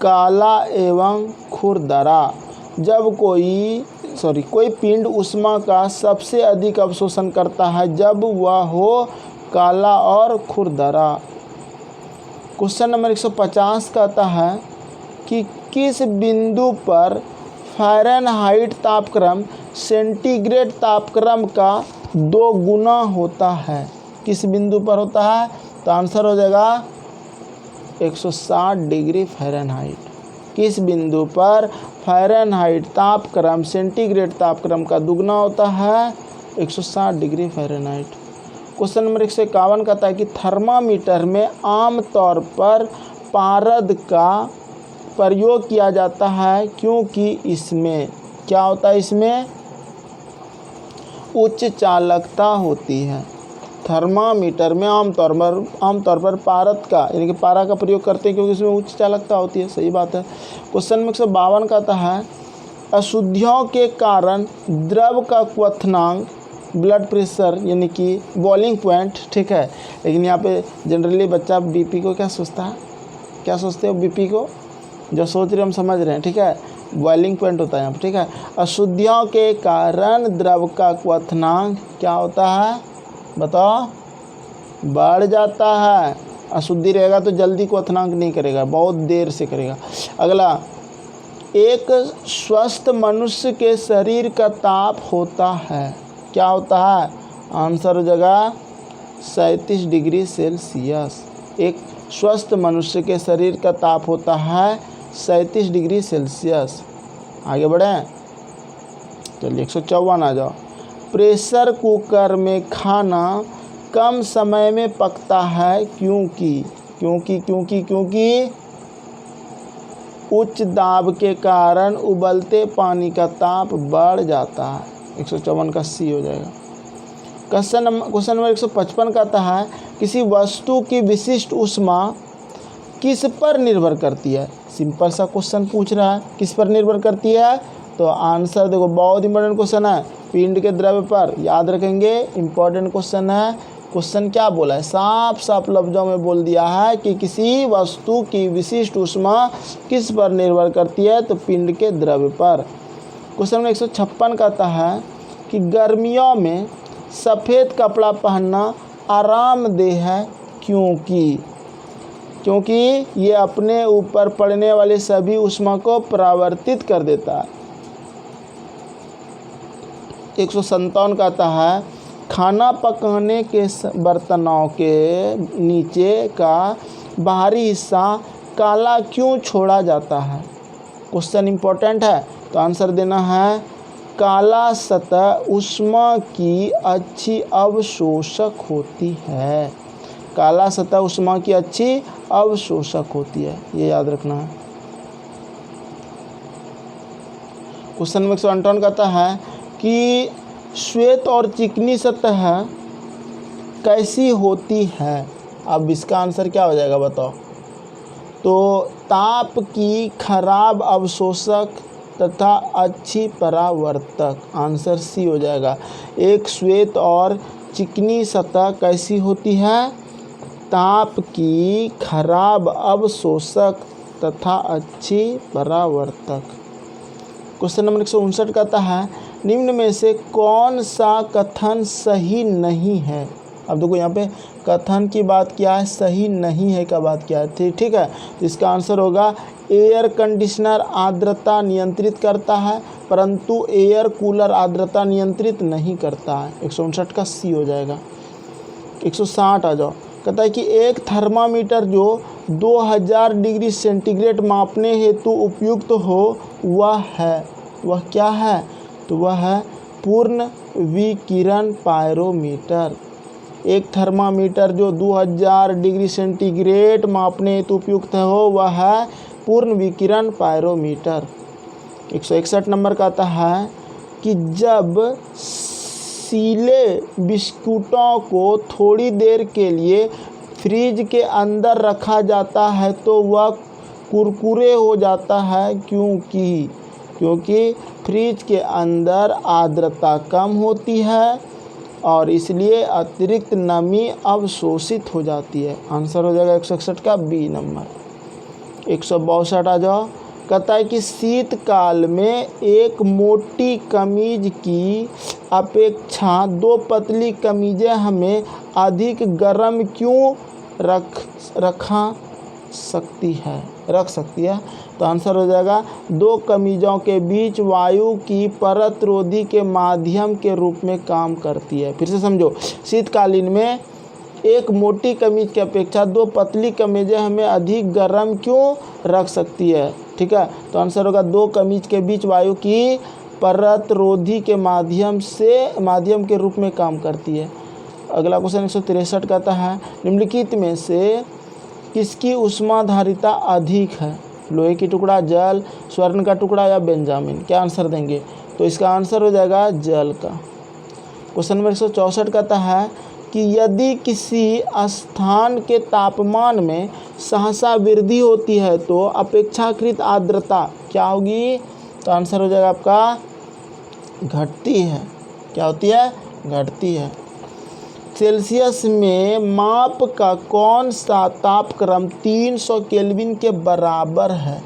काला एवं खुरदरा। जब कोई पिंड ऊष्मा का सबसे अधिक अवशोषण करता है जब वह हो काला और खुरदरा। क्वेश्चन नंबर 150 कहता है कि किस बिंदु पर फ़ारेनहाइट तापक्रम सेंटीग्रेड तापक्रम का 2 गुना होता है? किस बिंदु पर होता है? तो आंसर हो जाएगा 160 डिग्री फ़ारेनहाइट। किस बिंदु पर फ़ारेनहाइट तापक्रम सेंटीग्रेड तापक्रम का 2 गुना होता है? 160 डिग्री फ़ारेनहाइट। क्वेश्चन नंबर 151 कहता है कि थर्मामीटर में आमतौर पर पारद का प्रयोग किया जाता है क्योंकि इसमें क्या होता है? इसमें उच्च चालकता होती है। थर्मामीटर में आमतौर पर पारद का यानी कि पारा का प्रयोग करते हैं क्योंकि इसमें उच्च चालकता होती है। सही बात है। क्वेश्चन नंबर 152 कहता है अशुद्धियों के कारण द्रव का क्वथनांक ब्लड प्रेशर यानी कि बॉइलिंग पॉइंट, ठीक है। लेकिन यहाँ पे जनरली बच्चा बीपी को क्या सोचता है, क्या सोचते हो बीपी को, जो सोच रहे हम समझ रहे हैं, ठीक है। बॉइलिंग पॉइंट होता है यहाँ पर, ठीक है। अशुद्धियों के कारण द्रव का क्वथनांक क्या होता है बताओ, बढ़ जाता है। अशुद्धि रहेगा तो जल्दी क्वथनांक नहीं करेगा, बहुत देर से करेगा। अगला, एक स्वस्थ मनुष्य के शरीर का ताप होता है, क्या होता है, आंसर हो जाएगा 37 डिग्री सेल्सियस। एक स्वस्थ मनुष्य के शरीर का ताप होता है 37 डिग्री सेल्सियस। आगे बढ़ें, चलिए 154 आ जाओ। प्रेशर कुकर में खाना कम समय में पकता है क्योंकि उच्च दाब के कारण उबलते पानी का ताप बढ़ जाता है। 154 का सी हो जाएगा। क्वेश्चन नंबर 155 कहता है किसी वस्तु की विशिष्ट ऊष्मा किस पर निर्भर करती है। सिंपल सा क्वेश्चन पूछ रहा है, किस पर निर्भर करती है, तो आंसर देखो, बहुत इंपॉर्टेंट क्वेश्चन है, पिंड के द्रव्य पर। याद रखेंगे, इंपॉर्टेंट क्वेश्चन है। क्वेश्चन क्या बोला है, साफ साफ लफ्जों में बोल दिया है कि किसी वस्तु की विशिष्ट ऊष्मा किस पर निर्भर करती है, तो पिंड के द्रव्य पर। क्वेश्चन नंबर 156 कहता है कि गर्मियों में सफ़ेद कपड़ा पहनना आरामदेह है क्योंकि ये अपने ऊपर पड़ने वाले सभी ऊष्मा को परावर्तित कर देता है। 157 कहता है खाना पकाने के बर्तनों के नीचे का बाहरी हिस्सा काला क्यों छोड़ा जाता है। क्वेश्चन इंपॉर्टेंट है, तो आंसर देना है काला सतह ऊष्मा की अच्छी अवशोषक होती है। काला सतह ऊष्मा की अच्छी अवशोषक होती है, ये याद रखना है। क्वेश्चन नंबर 158 कहता है कि श्वेत और चिकनी सतह कैसी होती है। अब इसका आंसर क्या हो जाएगा बताओ, तो ताप की खराब अवशोषक तथा अच्छी परावर्तक। आंसर सी हो जाएगा। एक श्वेत और चिकनी सतह कैसी होती है, ताप की खराब अवशोषक तथा अच्छी परावर्तक। क्वेश्चन नंबर 159 कहता है निम्न में से कौन सा कथन सही नहीं है। अब देखो यहाँ पे कथन की बात क्या है, सही नहीं है का बात क्या है, ठीक है। तो इसका आंसर होगा एयर कंडीशनर आर्द्रता नियंत्रित करता है परंतु एयर कूलर आर्द्रता नियंत्रित नहीं करता है। 159 का सी हो जाएगा। 160 आ जाओ। कहता है कि एक थर्मामीटर जो 2000 डिग्री सेंटीग्रेड मापने हेतु उपयुक्त हो वह क्या है, तो वह है पूर्ण विकिरण पायरोमीटर। एक थर्मामीटर जो 2000 डिग्री सेंटीग्रेड मापने हेतु उपयुक्त हो वह है पूर्ण विकिरण पायरोमीटर। 161 नंबर कहता है कि जब सीले बिस्कुटों को थोड़ी देर के लिए फ्रिज के अंदर रखा जाता है तो वह कुरकुरे हो जाता है क्योंकि फ्रिज के अंदर आर्द्रता कम होती है और इसलिए अतिरिक्त नमी अवशोषित हो जाती है। आंसर हो जाएगा 161 का बी नंबर। 162 आ जाओ। कहता है कि शीतकाल में एक मोटी कमीज की अपेक्षा दो पतली कमीजें हमें अधिक गर्म क्यों रख सकती है। तो आंसर हो जाएगा दो कमीजों के बीच वायु की परत रोधी के माध्यम के रूप में काम करती है। फिर से समझो, शीतकालीन में एक मोटी कमीज की अपेक्षा दो पतली कमीजें हमें अधिक गर्म क्यों रख सकती है, ठीक है। तो आंसर होगा दो कमीज के बीच वायु की परत रोधी के माध्यम के रूप में काम करती है। अगला क्वेश्चन 163 कहता है निम्नलिखित में से किसकी ऊष्माधारिता अधिक है। लोहे की टुकड़ा, जल, स्वर्ण का टुकड़ा या बेंजामिन। क्या आंसर देंगे, तो इसका आंसर हो जाएगा जल का। क्वेश्चन नंबर 164 कहता है कि यदि किसी स्थान के तापमान में सहसा वृद्धि होती है तो अपेक्षाकृत आर्द्रता क्या होगी? तो आंसर हो जाएगा आपका घटती है। क्या होती है? घटती है। सेल्सियस में माप का कौन सा तापक्रम 300 केल्विन के बराबर है?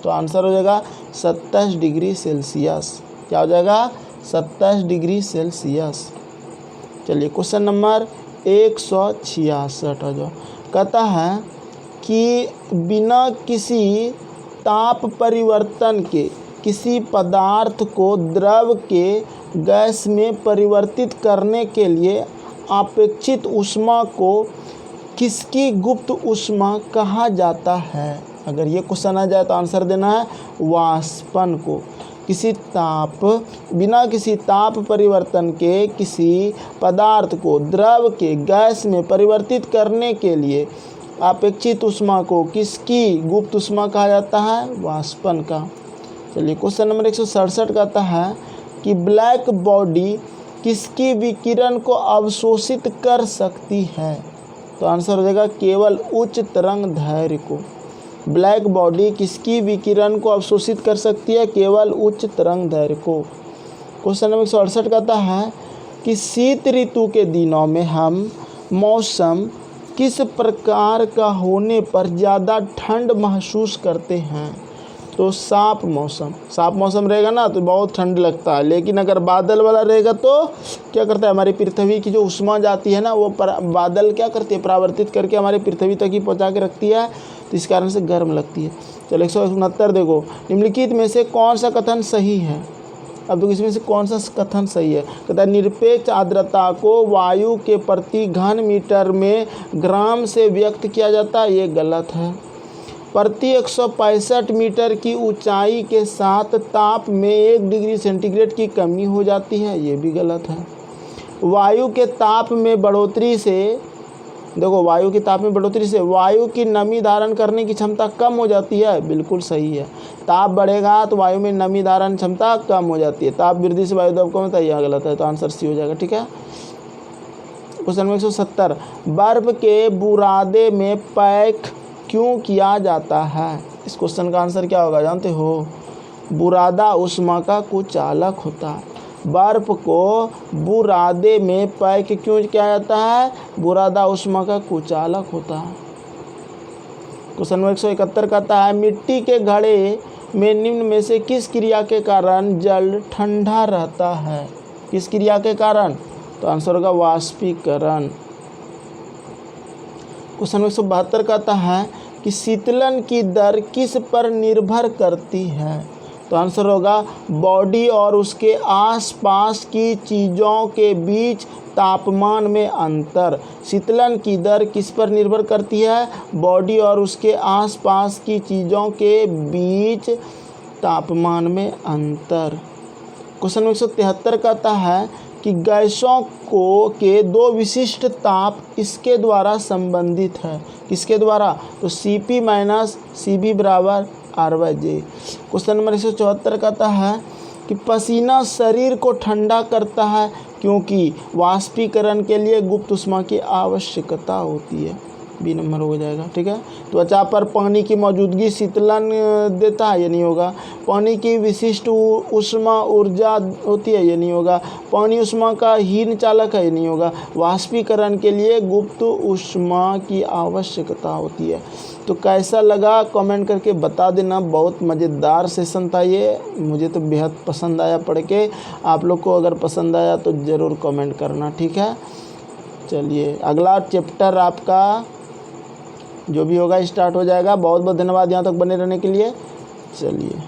तो आंसर हो जाएगा 27 डिग्री सेल्सियस। क्या हो जाएगा? 27 डिग्री सेल्सियस। चलिए क्वेश्चन नंबर 166 हो जाओ। कहता है कि बिना किसी ताप परिवर्तन के किसी पदार्थ को द्रव के गैस में परिवर्तित करने के लिए अपेक्षित ऊष्मा को किसकी गुप्त ऊष्मा कहा जाता है? अगर ये क्वेश्चन आ जाए तो आंसर देना है वाष्पन को। बिना किसी ताप परिवर्तन के किसी पदार्थ को द्रव के गैस में परिवर्तित करने के लिए अपेक्षित ऊष्मा को किसकी गुप्त ऊष्मा कहा जाता है? वाष्पन का। चलिए क्वेश्चन नंबर 167 कहता है कि ब्लैक बॉडी किसकी विकिरण को अवशोषित कर सकती है? तो आंसर हो जाएगा केवल उच्च तरंग दैर्घ्य को। ब्लैक बॉडी किसकी विकिरण को अवशोषित कर सकती है? केवल उच्च तरंग दैर्घ्य को। क्वेश्चन नंबर 168 कहता है कि शीत ऋतु के दिनों में हम मौसम किस प्रकार का होने पर ज़्यादा ठंड महसूस करते हैं? तो साफ मौसम रहेगा ना तो बहुत ठंड लगता है, लेकिन अगर बादल वाला रहेगा तो क्या करता है? हमारी पृथ्वी की जो ऊष्मा जाती है ना वो बादल क्या करती है? परावर्तित करके हमारी पृथ्वी तक ही पहुंचा के रखती है, तो इस कारण से गर्म लगती है। चलो 169 देखो, निम्नलिखित में से कौन सा कथन सही है? अब देखो इसमें से कौन सा कथन सही है? कहता है निरपेक्ष आर्द्रता को वायु के प्रति घन मीटर में ग्राम से व्यक्त किया जाता है, ये गलत है। प्रति 165 मीटर की ऊंचाई के साथ ताप में 1 डिग्री सेंटीग्रेड की कमी हो जाती है, ये भी गलत है। वायु के ताप में बढ़ोतरी से वायु की नमी धारण करने की क्षमता कम हो जाती है, बिल्कुल सही है। ताप बढ़ेगा तो वायु में नमी धारण क्षमता कम हो जाती है, ताप वृद्धि से वायु दबाव कम होता है, यह गलत है, तो आंसर सी हो जाएगा। ठीक है। क्वेश्चन नंबर 170 बर्फ के बुरादे में पैक क्यों किया जाता है? इस क्वेश्चन का आंसर क्या होगा जानते हो? बुरादा ऊष्मा का कुचालक होता है। बर्फ को बुरादे में पैक क्यों किया जाता है? बुरादा ऊष्मा का कुचालक होता है। क्वेश्चन नंबर 171 कहता है मिट्टी के घड़े में निम्न में से किस क्रिया के कारण जल ठंडा रहता है? किस क्रिया के कारण? तो आंसर होगा वाष्पीकरण। क्वेश्चन नंबर 172 कहता है कि शीतलन की दर किस पर निर्भर करती है? तो आंसर होगा बॉडी और उसके आसपास की चीज़ों के बीच तापमान में अंतर। शीतलन की दर किस पर निर्भर करती है? बॉडी और उसके आसपास की चीज़ों के बीच तापमान में अंतर। क्वेश्चन नंबर 173 कहता है कि गैसों के 2 विशिष्ट ताप इसके द्वारा संबंधित है। किसके द्वारा? तो Cp माइनस Cv बराबर R/J। क्वेश्चन नंबर 174 कहता है कि पसीना शरीर को ठंडा करता है क्योंकि वाष्पीकरण के लिए गुप्त ऊष्मा की आवश्यकता होती है, बी नंबर हो जाएगा। ठीक है। त्वचा पर पानी की मौजूदगी शीतलन देता है, ये नहीं होगा। पानी की विशिष्ट ऊष्मा ऊर्जा होती है, ये नहीं होगा। पानी ऊष्मा का हीन चालक है, ये नहीं होगा। वाष्पीकरण के लिए गुप्त ऊष्मा की आवश्यकता होती है। तो कैसा लगा कमेंट करके बता देना। बहुत मज़ेदार सेशन था ये, मुझे तो बेहद पसंद आया पढ़ के। आप लोग को अगर पसंद आया तो ज़रूर कमेंट करना। ठीक है। चलिए अगला चैप्टर आपका जो भी होगा स्टार्ट हो जाएगा। बहुत बहुत धन्यवाद यहाँ तक बने रहने के लिए। चलिए।